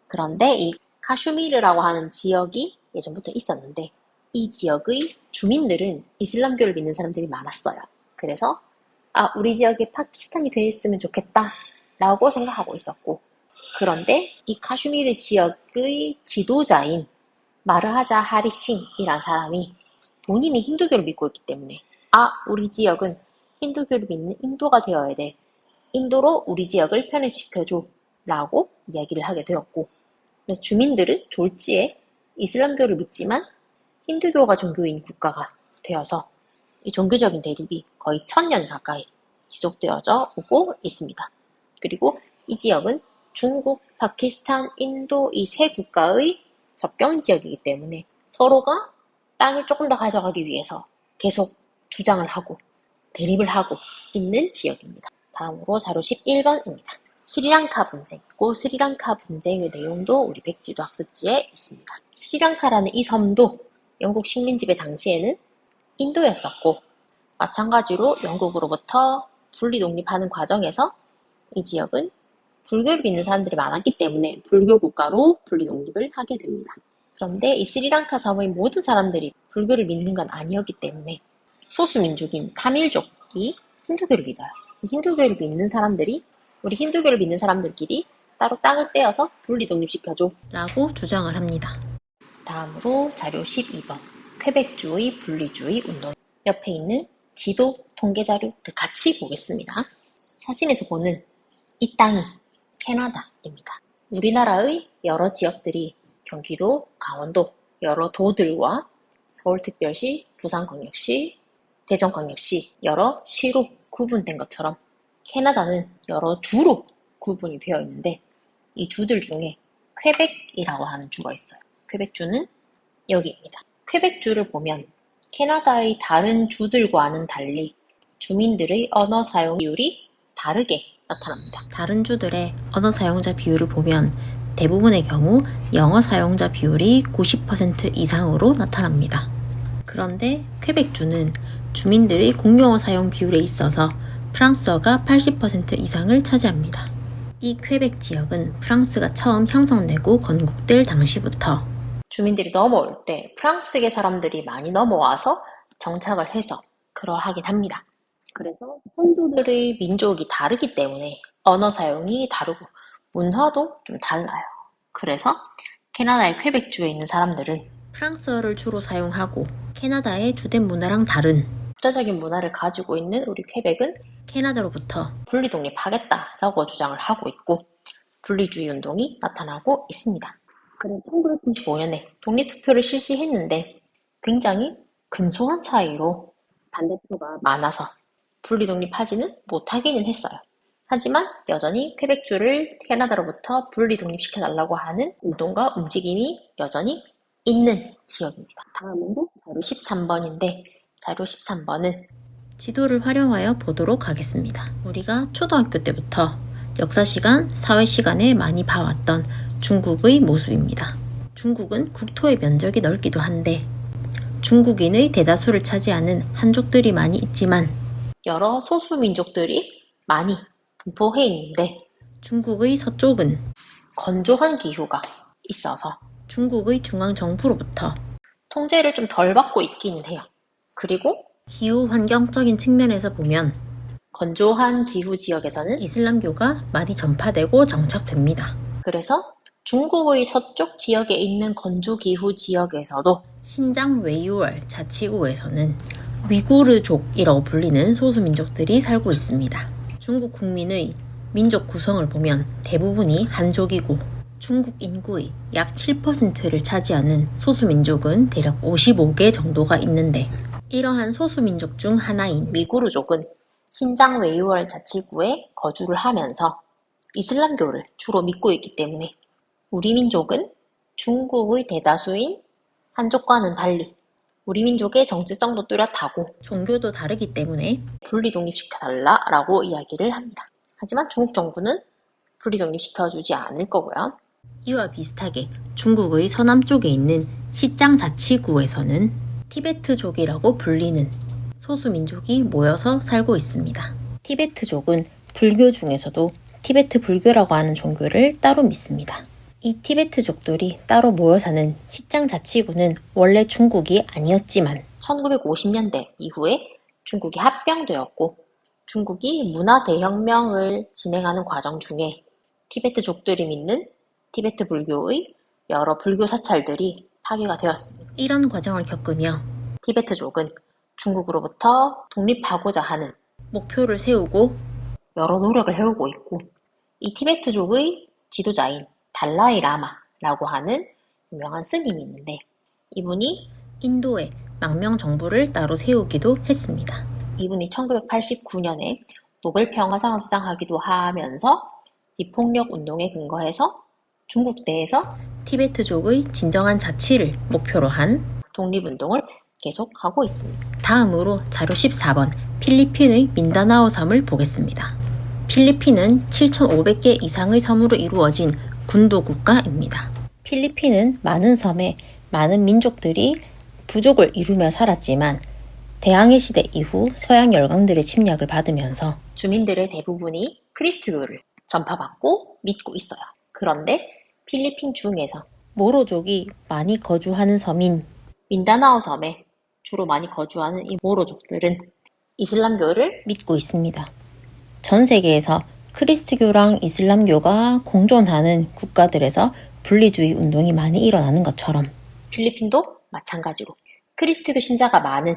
그런데 이 카슈미르라고 하는 지역이 예전부터 있었는데 이 지역의 주민들은 이슬람교를 믿는 사람들이 많았어요. 그래서 우리 지역에 파키스탄이 되어 있으면 좋겠다 라고 생각하고 있었고 그런데 이 카슈미르 지역의 지도자인 마르하자 하리싱이란 사람이 본인이 힌두교를 믿고 있기 때문에 우리 지역은 힌두교를 믿는 인도가 되어야 돼. 인도로 우리 지역을 편입시켜줘 라고 이야기를 하게 되었고 그래서 주민들은 졸지에 이슬람교를 믿지만 힌두교가 종교인 국가가 되어서 이 종교적인 대립이 거의 1000년 가까이 지속되어져 오고 있습니다. 그리고 이 지역은 중국, 파키스탄, 인도 이 세 국가의 접경 지역이기 때문에 서로가 땅을 조금 더 가져가기 위해서 계속 주장을 하고 대립을 하고 있는 지역입니다. 다음으로 자료 11번입니다. 스리랑카 분쟁이고 스리랑카 분쟁의 내용도 우리 백지도 학습지에 있습니다. 스리랑카라는 이 섬도 영국 식민지배 당시에는 인도였었고 마찬가지로 영국으로부터 분리 독립하는 과정에서 이 지역은 불교를 믿는 사람들이 많았기 때문에 불교 국가로 분리 독립을 하게 됩니다. 그런데 이 스리랑카 섬의 모든 사람들이 불교를 믿는 건 아니었기 때문에 소수민족인 타밀족이 힌두교를 믿어요. 힌두교를 믿는 사람들이 우리 힌두교를 믿는 사람들끼리 따로 땅을 떼어서 분리 독립시켜줘 라고 주장을 합니다. 다음으로 자료 12번 퀘벡주의 분리주의 운동 옆에 있는 지도 통계 자료를 같이 보겠습니다. 사진에서 보는 이 땅이 캐나다입니다. 우리나라의 여러 지역들이 경기도, 강원도 여러 도들과 서울특별시, 부산광역시, 대전광역시 여러 시로 구분된 것처럼 캐나다는 여러 주로 구분이 되어 있는데 이 주들 중에 퀘벡이라고 하는 주가 있어요. 퀘벡주는 여기입니다. 퀘벡주를 보면 캐나다의 다른 주들과는 달리 주민들의 언어 사용 비율이 다르게 나타납니다. 다른 주들의 언어 사용자 비율을 보면 대부분의 경우 영어 사용자 비율이 90% 이상으로 나타납니다. 그런데 퀘벡주는 주민들의 공용어 사용 비율에 있어서 프랑스어가 80% 이상을 차지합니다. 이 퀘벡 지역은 프랑스가 처음 형성되고 건국될 당시부터 주민들이 넘어올 때 프랑스계 사람들이 많이 넘어와서 정착을 해서 그러하긴 합니다. 그래서 선조들의 민족이 다르기 때문에 언어 사용이 다르고 문화도 좀 달라요. 그래서 캐나다의 퀘벡주에 있는 사람들은 프랑스어를 주로 사용하고 캐나다의 주된 문화랑 다른 독자적인 문화를 가지고 있는 우리 퀘벡은 캐나다로부터 분리 독립하겠다라고 주장을 하고 있고 분리주의 운동이 나타나고 있습니다. 그래서 1995년에 독립투표를 실시했는데 굉장히 근소한 차이로 반대표가 많아서 분리 독립하지는 못하기는 했어요. 하지만 여전히 퀘벡주를 캐나다로부터 분리 독립시켜달라고 하는 운동과 움직임이 여전히 있는 지역입니다. 다음은 자료 13번인데 자료 13번은 지도를 활용하여 보도록 하겠습니다. 우리가 초등학교 때부터 역사 시간, 사회 시간에 많이 봐왔던 중국의 모습입니다. 중국은 국토의 면적이 넓기도 한데 중국인의 대다수를 차지하는 한족들이 많이 있지만 여러 소수 민족들이 많이 분포해 있는데 중국의 서쪽은 건조한 기후가 있어서 중국의 중앙 정부로부터 통제를 좀 덜 받고 있기는 해요. 그리고 기후 환경적인 측면에서 보면 건조한 기후 지역에서는 이슬람교가 많이 전파되고 정착됩니다. 그래서 중국의 서쪽 지역에 있는 건조 기후 지역에서도 신장 웨이월 자치구에서는 위구르족이라고 불리는 소수민족들이 살고 있습니다. 중국 국민의 민족 구성을 보면 대부분이 한족이고 중국 인구의 약 7%를 차지하는 소수민족은 대략 55개 정도가 있는데 이러한 소수민족 중 하나인 위구르족은 신장 웨이월 자치구에 거주를 하면서 이슬람교를 주로 믿고 있기 때문에 우리 민족은 중국의 대다수인 한족과는 달리 우리 민족의 정체성도 뚜렷하고 종교도 다르기 때문에 분리 독립시켜달라라고 이야기를 합니다. 하지만 중국 정부는 분리 독립시켜주지 않을 거고요. 이와 비슷하게 중국의 서남쪽에 있는 시장 자치구에서는 티베트족이라고 불리는 소수민족이 모여서 살고 있습니다. 티베트족은 불교 중에서도 티베트 불교라고 하는 종교를 따로 믿습니다. 이 티베트족들이 따로 모여 사는 시장 자치구는 원래 중국이 아니었지만 1950년대 이후에 중국이 합병되었고 중국이 문화 대혁명을 진행하는 과정 중에 티베트족들이 믿는 티베트 불교의 여러 불교 사찰들이 파괴가 되었습니다. 이런 과정을 겪으며 티베트족은 중국으로부터 독립하고자 하는 목표를 세우고 여러 노력을 해오고 있고 이 티베트족의 지도자인 달라이 라마라고 하는 유명한 스님이 있는데 이분이 인도에 망명 정부를 따로 세우기도 했습니다. 이분이 1989년에 노벨 평화상을 수상하기도 하면서 비폭력 운동에 근거해서 중국 내에서 티베트족의 진정한 자치를 목표로 한 독립운동을 계속하고 있습니다. 다음으로 자료 14번 필리핀의 민다나오 섬을 보겠습니다. 필리핀은 7,500개 이상의 섬으로 이루어진 군도 국가입니다. 필리핀은 많은 섬에 많은 민족들이 부족을 이루며 살았지만 대항해 시대 이후 서양 열강들의 침략을 받으면서 주민들의 대부분이 크리스트교를 전파받고 믿고 있어요. 그런데 필리핀 중에서 모로족이 많이 거주하는 섬인 민다나오 섬에 주로 많이 거주하는 이 모로족들은 이슬람교를 믿고 있습니다. 전 세계에서 크리스트교랑 이슬람교가 공존하는 국가들에서 분리주의 운동이 많이 일어나는 것처럼 필리핀도 마찬가지로 크리스트교 신자가 많은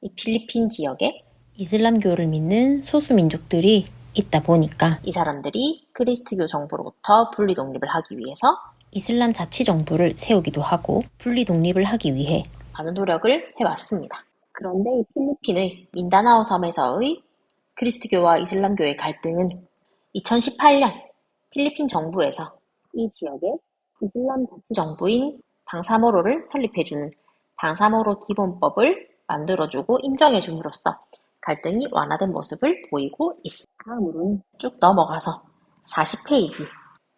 이 필리핀 지역에 이슬람교를 믿는 소수민족들이 있다 보니까 이 사람들이 크리스트교 정부로부터 분리 독립을 하기 위해서 이슬람 자치정부를 세우기도 하고 분리 독립을 하기 위해 많은 노력을 해왔습니다. 그런데 이 필리핀의 민다나오 섬에서의 크리스트교와 이슬람교의 갈등은 2018년 필리핀 정부에서 이 지역에 이슬람 자치정부인 방사모로를 설립해주는 방사모로 기본법을 만들어주고 인정해줌으로써 갈등이 완화된 모습을 보이고 있습니다. 다음으로는 쭉 넘어가서 40페이지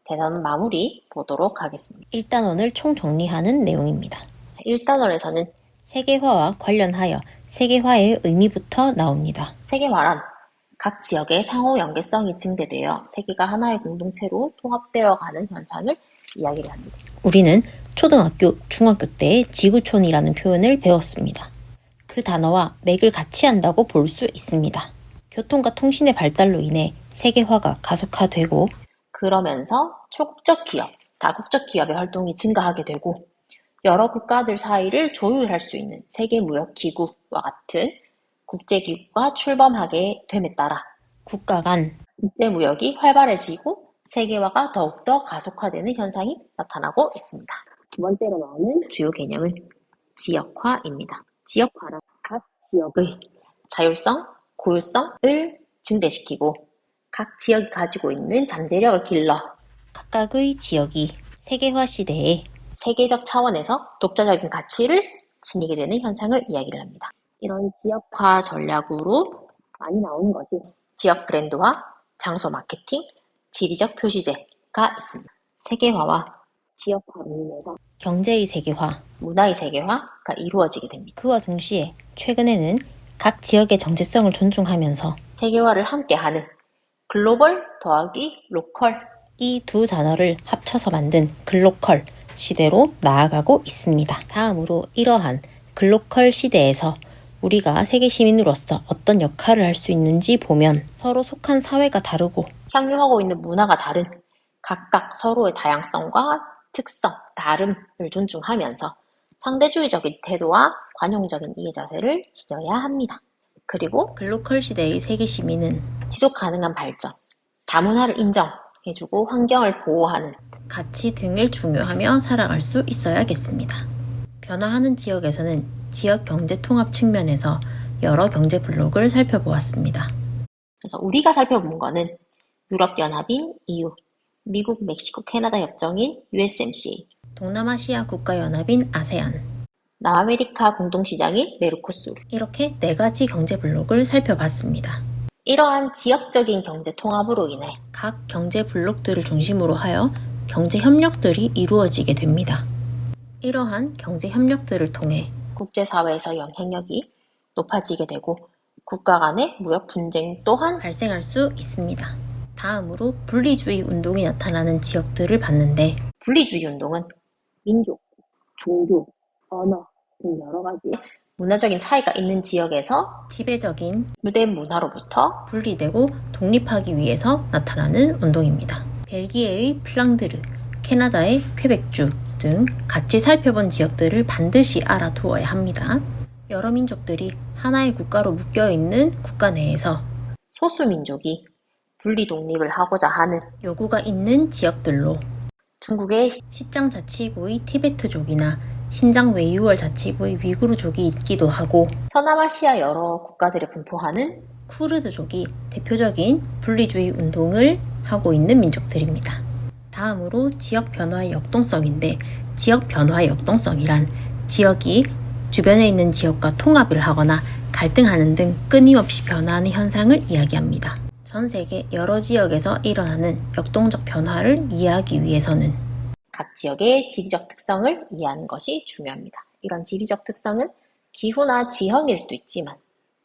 대선 마무리 보도록 하겠습니다. 1단원을 총정리하는 내용입니다. 1단원에서는 세계화와 관련하여 세계화의 의미부터 나옵니다. 세계화란 각 지역의 상호 연계성이 증대되어 세계가 하나의 공동체로 통합되어 가는 현상을 이야기를 합니다. 우리는 초등학교, 중학교 때 지구촌이라는 표현을 배웠습니다. 그 단어와 맥을 같이 한다고 볼 수 있습니다. 교통과 통신의 발달로 인해 세계화가 가속화되고 그러면서 초국적 기업, 다국적 기업의 활동이 증가하게 되고 여러 국가들 사이를 조율할 수 있는 세계무역기구와 같은 국제기구가 출범하게 됨에 따라 국가 간 국제무역이 활발해지고 세계화가 더욱더 가속화되는 현상이 나타나고 있습니다. 두 번째로 나오는 주요 개념은 지역화입니다. 지역화란 각 지역의 자율성, 고유성을 증대시키고 각 지역이 가지고 있는 잠재력을 길러 각각의 지역이 세계화 시대에 세계적 차원에서 독자적인 가치를 지니게 되는 현상을 이야기를 합니다. 이런 지역화 전략으로 많이 나오는 것이 지역 브랜드화, 장소 마케팅, 지리적 표시제가 있습니다. 세계화와 지역화로 인해서 경제의 세계화, 문화의 세계화가 이루어지게 됩니다. 그와 동시에 최근에는 각 지역의 정체성을 존중하면서 세계화를 함께하는 글로벌 더하기 로컬 이 두 단어를 합쳐서 만든 글로컬 시대로 나아가고 있습니다. 다음으로 이러한 글로컬 시대에서 우리가 세계 시민으로서 어떤 역할을 할 수 있는지 보면 서로 속한 사회가 다르고 향유하고 있는 문화가 다른 각각 서로의 다양성과 특성, 다름을 존중하면서 상대주의적인 태도와 관용적인 이해 자세를 지녀야 합니다. 그리고 글로컬 시대의 세계 시민은 지속 가능한 발전, 다문화를 인정해주고 환경을 보호하는 가치 등을 중요하며 살아갈 수 있어야겠습니다. 변화하는 지역에서는 지역 경제 통합 측면에서 여러 경제 블록을 살펴보았습니다. 그래서 우리가 살펴본 거는 유럽연합인 EU, 미국, 멕시코, 캐나다 협정인 USMCA, 동남아시아 국가연합인 아세안, 남아메리카 공동시장인 메르코수르 이렇게 4가지 경제 블록을 살펴봤습니다. 이러한 지역적인 경제 통합으로 인해 각 경제 블록들을 중심으로 하여 경제 협력들이 이루어지게 됩니다. 이러한 경제 협력들을 통해 국제사회에서 영향력이 높아지게 되고 국가 간의 무역 분쟁 또한 발생할 수 있습니다. 다음으로 분리주의 운동이 나타나는 지역들을 봤는데 분리주의 운동은 민족, 종교, 언어 등 여러 가지 문화적인 차이가 있는 지역에서 지배적인 유대 문화로부터 분리되고 독립하기 위해서 나타나는 운동입니다. 벨기에의 플랑드르, 캐나다의 퀘벡주 등 같이 살펴본 지역들을 반드시 알아두어야 합니다. 여러 민족들이 하나의 국가로 묶여있는 국가 내에서 소수민족이 분리 독립을 하고자 하는 요구가 있는 지역들로 중국의 시장 자치구의 티베트족이나 신장 웨이우얼 자치구의 위구르족이 있기도 하고 서남아시아 여러 국가들에 분포하는 쿠르드족이 대표적인 분리주의 운동을 하고 있는 민족들입니다. 다음으로 지역 변화의 역동성인데 지역 변화의 역동성이란 지역이 주변에 있는 지역과 통합을 하거나 갈등하는 등 끊임없이 변화하는 현상을 이야기합니다. 전 세계 여러 지역에서 일어나는 역동적 변화를 이해하기 위해서는 각 지역의 지리적 특성을 이해하는 것이 중요합니다. 이런 지리적 특성은 기후나 지형일 수도 있지만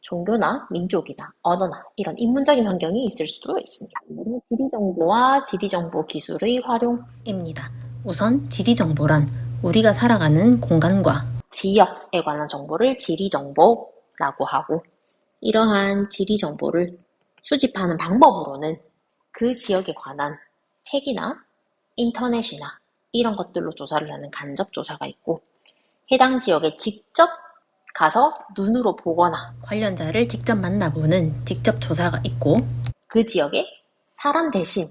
종교나 민족이나 언어나 이런 인문적인 환경이 있을 수도 있습니다. 지리정보와 지리정보 기술의 활용입니다. 우선 지리정보란 우리가 살아가는 공간과 지역에 관한 정보를 지리정보라고 하고 이러한 지리정보를 수집하는 방법으로는 그 지역에 관한 책이나 인터넷이나 이런 것들로 조사를 하는 간접조사가 있고 해당 지역에 직접 가서 눈으로 보거나 관련자를 직접 만나보는 직접 조사가 있고 그 지역에 사람 대신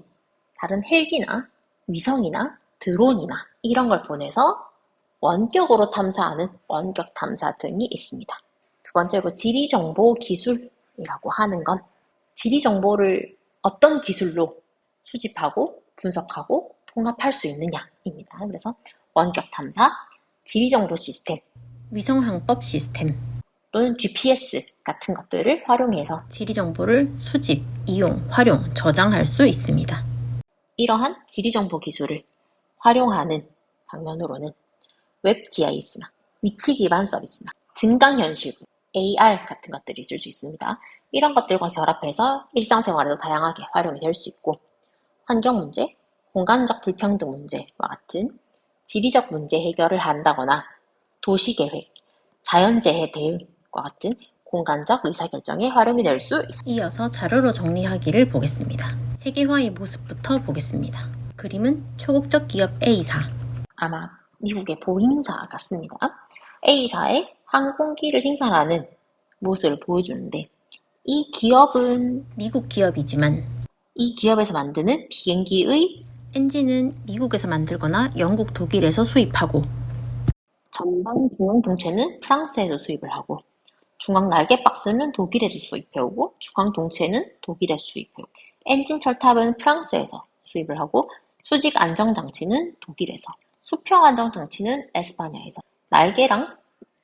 다른 헬기나 위성이나 드론이나 이런 걸 보내서 원격으로 탐사하는 원격 탐사 등이 있습니다. 두 번째로 지리정보 기술이라고 하는 건 지리정보를 어떤 기술로 수집하고 분석하고 통합할 수 있느냐입니다. 그래서 원격 탐사, 지리정보 시스템, 위성항법 시스템 또는 GPS 같은 것들을 활용해서 지리정보를 수집, 이용, 활용, 저장할 수 있습니다. 이러한 지리정보 기술을 활용하는 방면으로는 웹 GIS나 위치 기반 서비스나 증강현실, AR 같은 것들이 있을 수 있습니다. 이런 것들과 결합해서 일상생활에도 다양하게 활용이 될 수 있고 환경 문제, 공간적 불평등 문제와 같은 지리적 문제 해결을 한다거나 도시계획, 자연재해 대응과 같은 공간적 의사결정에 활용이 될 수 있습니다. 이어서 자료로 정리하기를 보겠습니다. 세계화의 모습부터 보겠습니다. 그림은 초국적 기업 A사, 아마 미국의 보잉사 같습니다. A사의 항공기를 생산하는 모습을 보여주는데 이 기업은 미국 기업이지만 이 기업에서 만드는 비행기의 엔진은 미국에서 만들거나 영국, 독일에서 수입하고 전방 중앙 동체는 프랑스에서 수입을 하고 중앙 날개 박스는 독일에서 수입해오고 중앙 동체는 독일에서 수입해오고 엔진 철탑은 프랑스에서 수입을 하고 수직 안정장치는 독일에서, 수평 안정장치는 에스파냐에서, 날개랑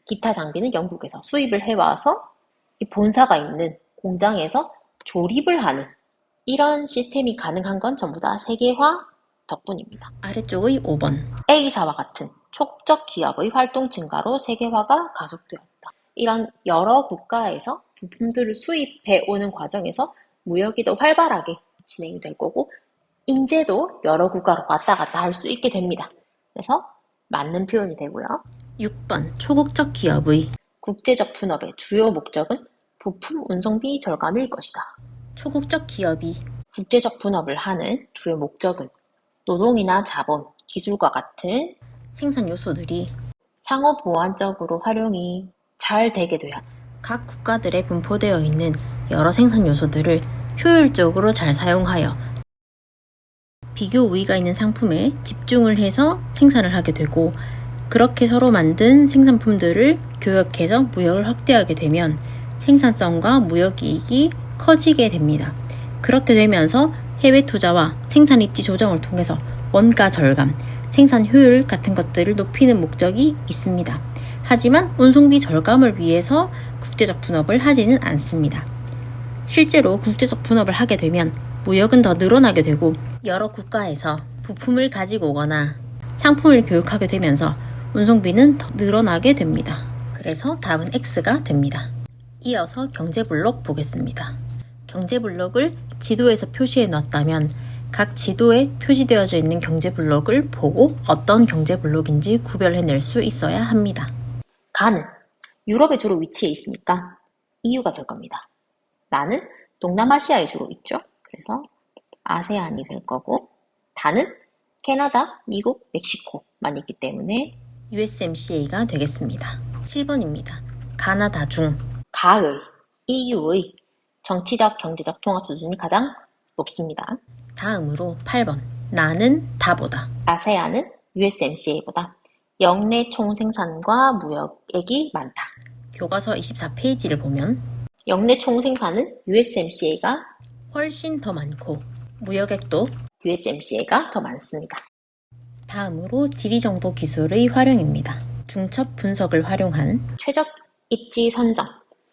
기타 장비는 영국에서 수입을 해와서 이 본사가 있는 공장에서 조립을 하는 이런 시스템이 가능한 건 전부 다 세계화 덕분입니다. 아래쪽의 5번. A사와 같은 촉적 기업의 활동 증가로 세계화가 가속되었다. 이런 여러 국가에서 부품들을 수입해 오는 과정에서 무역이 더 활발하게 진행이 될 거고 인재도 여러 국가로 왔다 갔다 할 수 있게 됩니다. 그래서 맞는 표현이 되고요. 6번. 초국적 기업의 국제적 분업의 주요 목적은 부품 운송비 절감일 것이다. 초국적 기업이 국제적 분업을 하는 주요 목적은 노동이나 자본, 기술과 같은 생산 요소들이 상호 보완적으로 활용이 잘 되게 돼야 각 국가들에 분포되어 있는 여러 생산 요소들을 효율적으로 잘 사용하여 비교 우위가 있는 상품에 집중을 해서 생산을 하게 되고 그렇게 서로 만든 생산품들을 교역해서 무역을 확대하게 되면 생산성과 무역 이익이 커지게 됩니다. 그렇게 되면서 해외 투자와 생산 입지 조정을 통해서 원가 절감, 생산 효율 같은 것들을 높이는 목적이 있습니다. 하지만 운송비 절감을 위해서 국제적 분업을 하지는 않습니다. 실제로 국제적 분업을 하게 되면 무역은 더 늘어나게 되고 여러 국가에서 부품을 가지고 오거나 상품을 교육하게 되면서 운송비는 더 늘어나게 됩니다. 그래서 답은 X가 됩니다. 이어서 경제블록 보겠습니다. 경제블록을 지도에서 표시해 놨다면 각 지도에 표시되어져 있는 경제블록을 보고 어떤 경제블록인지 구별해낼 수 있어야 합니다. 가는 유럽에 주로 위치해 있으니까 EU가 될 겁니다. 나는 동남아시아에 주로 있죠. 그래서 아세안이 될 거고 다는 캐나다, 미국, 멕시코만 있기 때문에 USMCA가 되겠습니다. 7번입니다. 가나다 중 가의 EU의 정치적, 경제적 통합 수준이 가장 높습니다. 다음으로 8번. 나는 다보다 아세안은 USMCA보다 역내 총생산과 무역액이 많다. 교과서 24페이지를 보면 역내 총생산은 USMCA가 훨씬 더 많고 무역액도 USMCA가 더 많습니다. 다음으로 지리정보 기술의 활용입니다. 중첩 분석을 활용한 최적 입지 선정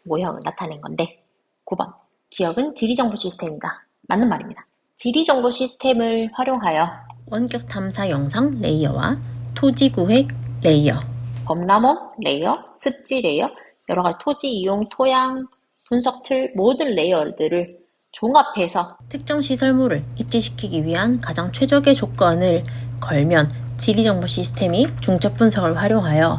모형을 나타낸 건데 9번 기억은 지리정보 시스템이다. 맞는 말입니다. 지리정보 시스템을 활용하여 원격 탐사 영상 레이어와 토지 구획 레이어, 범람원 레이어, 습지 레이어, 여러 가지 토지 이용, 토양, 분석 틀 모든 레이어들을 종합해서 특정 시설물을 입지시키기 위한 가장 최적의 조건을 걸면 지리정보 시스템이 중첩 분석을 활용하여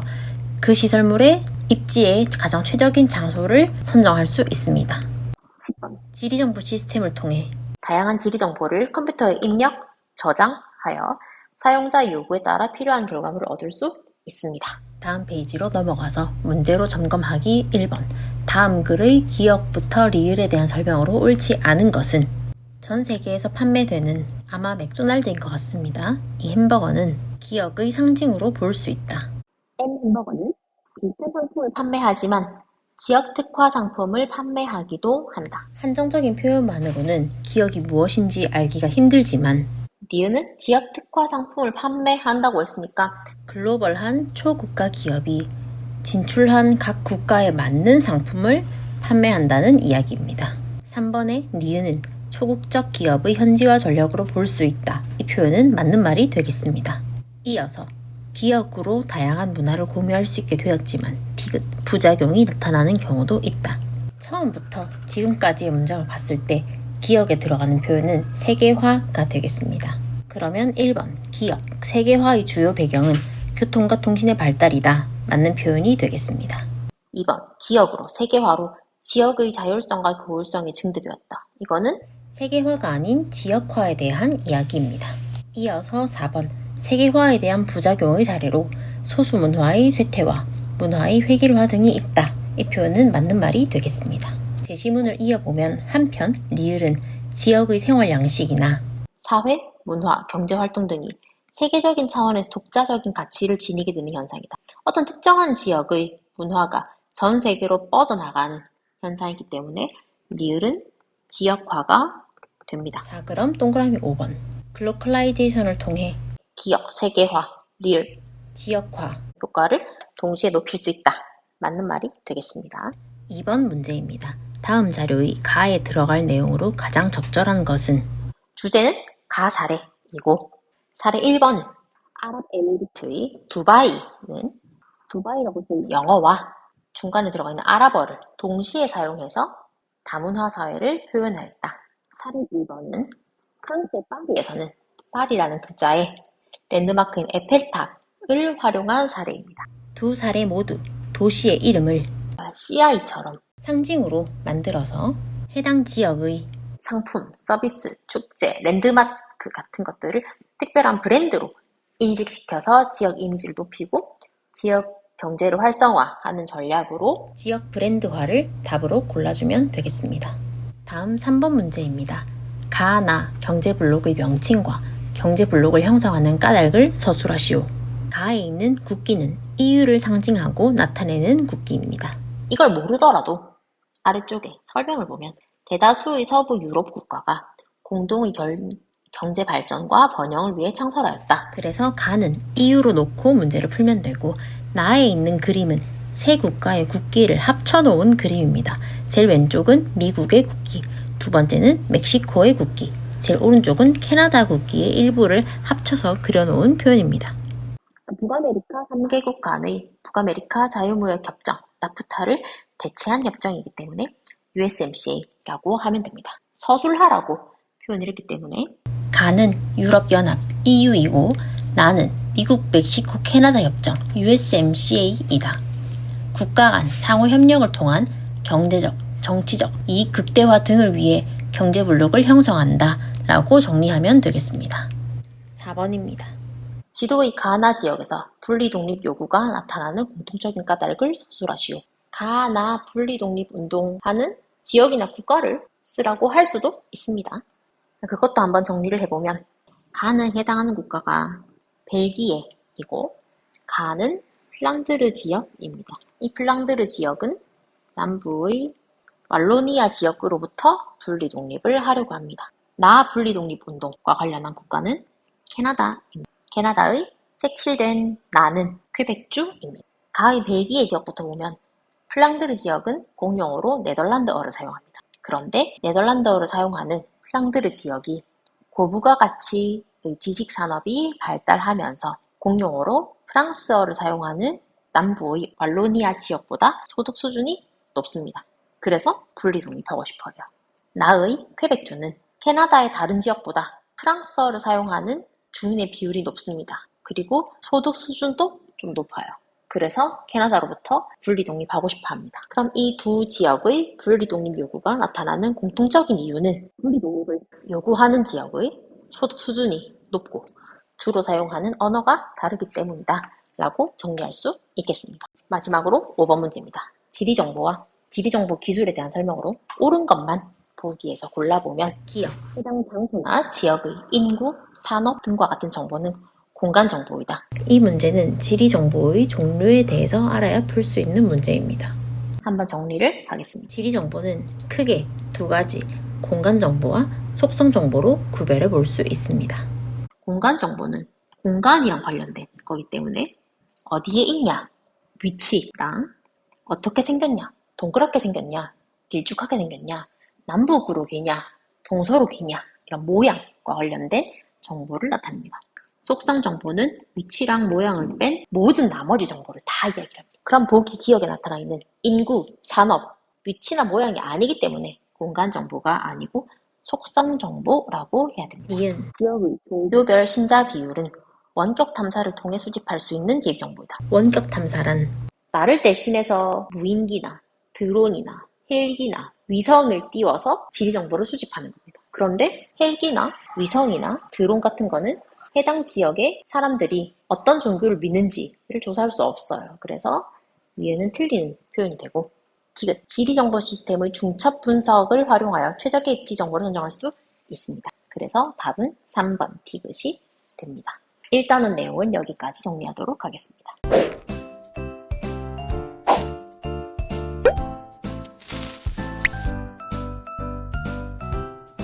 그 시설물의 입지에 가장 최적인 장소를 선정할 수 있습니다. 10번 지리정보 시스템을 통해 다양한 지리 정보를 컴퓨터에 입력, 저장하여 사용자 요구에 따라 필요한 결과물을 얻을 수 있습니다. 다음 페이지로 넘어가서 문제로 점검하기 1번. 다음 글의 기억부터 리을에 대한 설명으로 옳지 않은 것은 전 세계에서 판매되는 아마 맥도날드인 것 같습니다. 이 햄버거는 기억의 상징으로 볼 수 있다. M 햄버거는 비슷한 상품을 판매하지만 지역 특화 상품을 판매하기도 한다. 한정적인 표현만으로는 기억이 무엇인지 알기가 힘들지만 니은은 지역 특화 상품을 판매한다고 했으니까 글로벌한 초국가 기업이 진출한 각 국가에 맞는 상품을 판매한다는 이야기입니다. 3번의 니은은 초국적 기업의 현지화 전력으로 볼 수 있다. 이 표현은 맞는 말이 되겠습니다. 이어서 기억으로 다양한 문화를 공유할 수 있게 되었지만 디귿, 부작용이 나타나는 경우도 있다. 처음부터 지금까지의 문장을 봤을 때 기억에 들어가는 표현은 세계화가 되겠습니다. 그러면 1번 기억, 세계화의 주요 배경은 교통과 통신의 발달이다. 맞는 표현이 되겠습니다. 2번 기억으로 세계화로 지역의 자율성과 고율성이 증대되었다. 이거는 세계화가 아닌 지역화에 대한 이야기입니다. 이어서 4번 세계화에 대한 부작용의 사례로 소수문화의 쇠퇴와 문화의 획일화 등이 있다. 이 표현은 맞는 말이 되겠습니다. 제시문을 이어보면 한편 리을은 지역의 생활 양식이나 사회, 문화, 경제활동 등이 세계적인 차원에서 독자적인 가치를 지니게 되는 현상이다. 어떤 특정한 지역의 문화가 전 세계로 뻗어나가는 현상이기 때문에 리을은 지역화가 됩니다. 자, 그럼 동그라미 5번. 글로컬라이제이션을 통해 기억, 세계화, 리을, 지역화. 효과를 동시에 높일 수 있다. 맞는 말이 되겠습니다. 2번 문제입니다. 다음 자료의 가에 들어갈 내용으로 가장 적절한 것은 주제는 가 사례이고 사례 1번은 아랍에미리트의 두바이는 두바이라고 쓴 영어와 중간에 들어가 있는 아랍어를 동시에 사용해서 다문화 사회를 표현하였다. 사례 2번은 프랑스의 파리에서는 파리라는 글자에 랜드마크인 에펠탑을 활용한 사례입니다. 두 사례 모두 도시의 이름을 CI처럼 상징으로 만들어서 해당 지역의 상품, 서비스, 축제, 랜드마크 같은 것들을 특별한 브랜드로 인식시켜서 지역 이미지를 높이고 지역 경제를 활성화하는 전략으로 지역 브랜드화를 답으로 골라주면 되겠습니다. 다음 3번 문제입니다. 가나 경제블록의 명칭과 경제블록을 형성하는 까닭을 서술하시오. 가에 있는 국기는 EU를 상징하고 나타내는 국기입니다. 이걸 모르더라도 아래쪽에 설명을 보면 대다수의 서부 유럽 국가가 공동의 경제 발전과 번영을 위해 창설하였다. 그래서 가는 EU로 놓고 문제를 풀면 되고 나에 있는 그림은 세 국가의 국기를 합쳐놓은 그림입니다. 제일 왼쪽은 미국의 국기, 두 번째는 멕시코의 국기, 제일 오른쪽은 캐나다 국기의 일부를 합쳐서 그려놓은 표현입니다. 북아메리카 3개국 간의 북아메리카 자유무역 협정, 나프타를 대체한 협정이기 때문에 USMCA라고 하면 됩니다. 서술하라고 표현을 했기 때문에 가는 유럽연합 EU이고 나는 미국, 멕시코, 캐나다 협정 USMCA이다. 국가 간 상호 협력을 통한 경제적, 정치적 이익 극대화 등을 위해 경제블록을 형성한다 라고 정리하면 되겠습니다. 4번입니다. 지도의 가나 지역에서 분리독립 요구가 나타나는 공통적인 까닭을 서술하시오. 가나 분리독립운동하는 지역이나 국가를 쓰라고 할 수도 있습니다. 그것도 한번 정리를 해보면 가는 해당하는 국가가 벨기에이고 가는 플랑드르 지역입니다. 이 플랑드르 지역은 남부의 wallonia 지역으로부터 분리독립을 하려고 합니다. 나 분리독립운동과 관련한 국가는 캐나다입니다. 캐나다의 색칠된 나는 퀘벡주입니다. 가의 벨기에 지역부터 보면 플랑드르 지역은 공용어로 네덜란드어를 사용합니다. 그런데 네덜란드어를 사용하는 플랑드르 지역이 고부가 가치의 지식산업이 발달하면서 공용어로 프랑스어를 사용하는 남부의 wallonia 지역보다 소득 수준이 높습니다. 그래서 분리독립하고 싶어요. 나의 퀘벡주는 캐나다의 다른 지역보다 프랑스어를 사용하는 주민의 비율이 높습니다. 그리고 소득 수준도 좀 높아요. 그래서 캐나다로부터 분리독립하고 싶어 합니다. 그럼 이 두 지역의 분리독립 요구가 나타나는 공통적인 이유는 분리독립을 요구하는 지역의 소득 수준이 높고 주로 사용하는 언어가 다르기 때문이다 라고 정리할 수 있겠습니다. 마지막으로 5번 문제입니다. 지리정보와 지리정보 기술에 대한 설명으로 옳은 것만 보기에서 골라보면 기억, 해당 장소나 지역의 인구, 산업 등과 같은 정보는 공간 정보이다. 이 문제는 지리 정보의 종류에 대해서 알아야 풀 수 있는 문제입니다. 한번 정리를 하겠습니다. 지리 정보는 크게 두 가지 공간 정보와 속성 정보로 구별해 볼 수 있습니다. 공간 정보는 공간이랑 관련된 거기 때문에 어디에 있냐, 위치랑 어떻게 생겼냐, 동그랗게 생겼냐, 길쭉하게 생겼냐, 남북으로 기냐, 동서로 기냐 이런 모양과 관련된 정보를 나타냅니다. 속성 정보는 위치랑 모양을 뺀 모든 나머지 정보를 다 이야기를 합니다. 그럼 보기 기억에 나타나 있는 인구, 산업, 위치나 모양이 아니기 때문에 공간 정보가 아니고 속성 정보라고 해야 됩니다. 니은, 지역의 종교별 신자 비율은 원격 탐사를 통해 수집할 수 있는 지리 정보이다. 원격 탐사란 나를 대신해서 무인기나 드론이나 헬기나 위성을 띄워서 지리 정보를 수집하는 겁니다. 그런데 헬기나 위성이나 드론 같은 거는 해당 지역의 사람들이 어떤 종교를 믿는지를 조사할 수 없어요. 그래서 위에는 틀린 표현이 되고 디귿, 지리정보 시스템의 중첩 분석을 활용하여 최적의 입지 정보를 선정할 수 있습니다. 그래서 답은 3번 디귿이 됩니다. 일단은 내용은 여기까지 정리하도록 하겠습니다.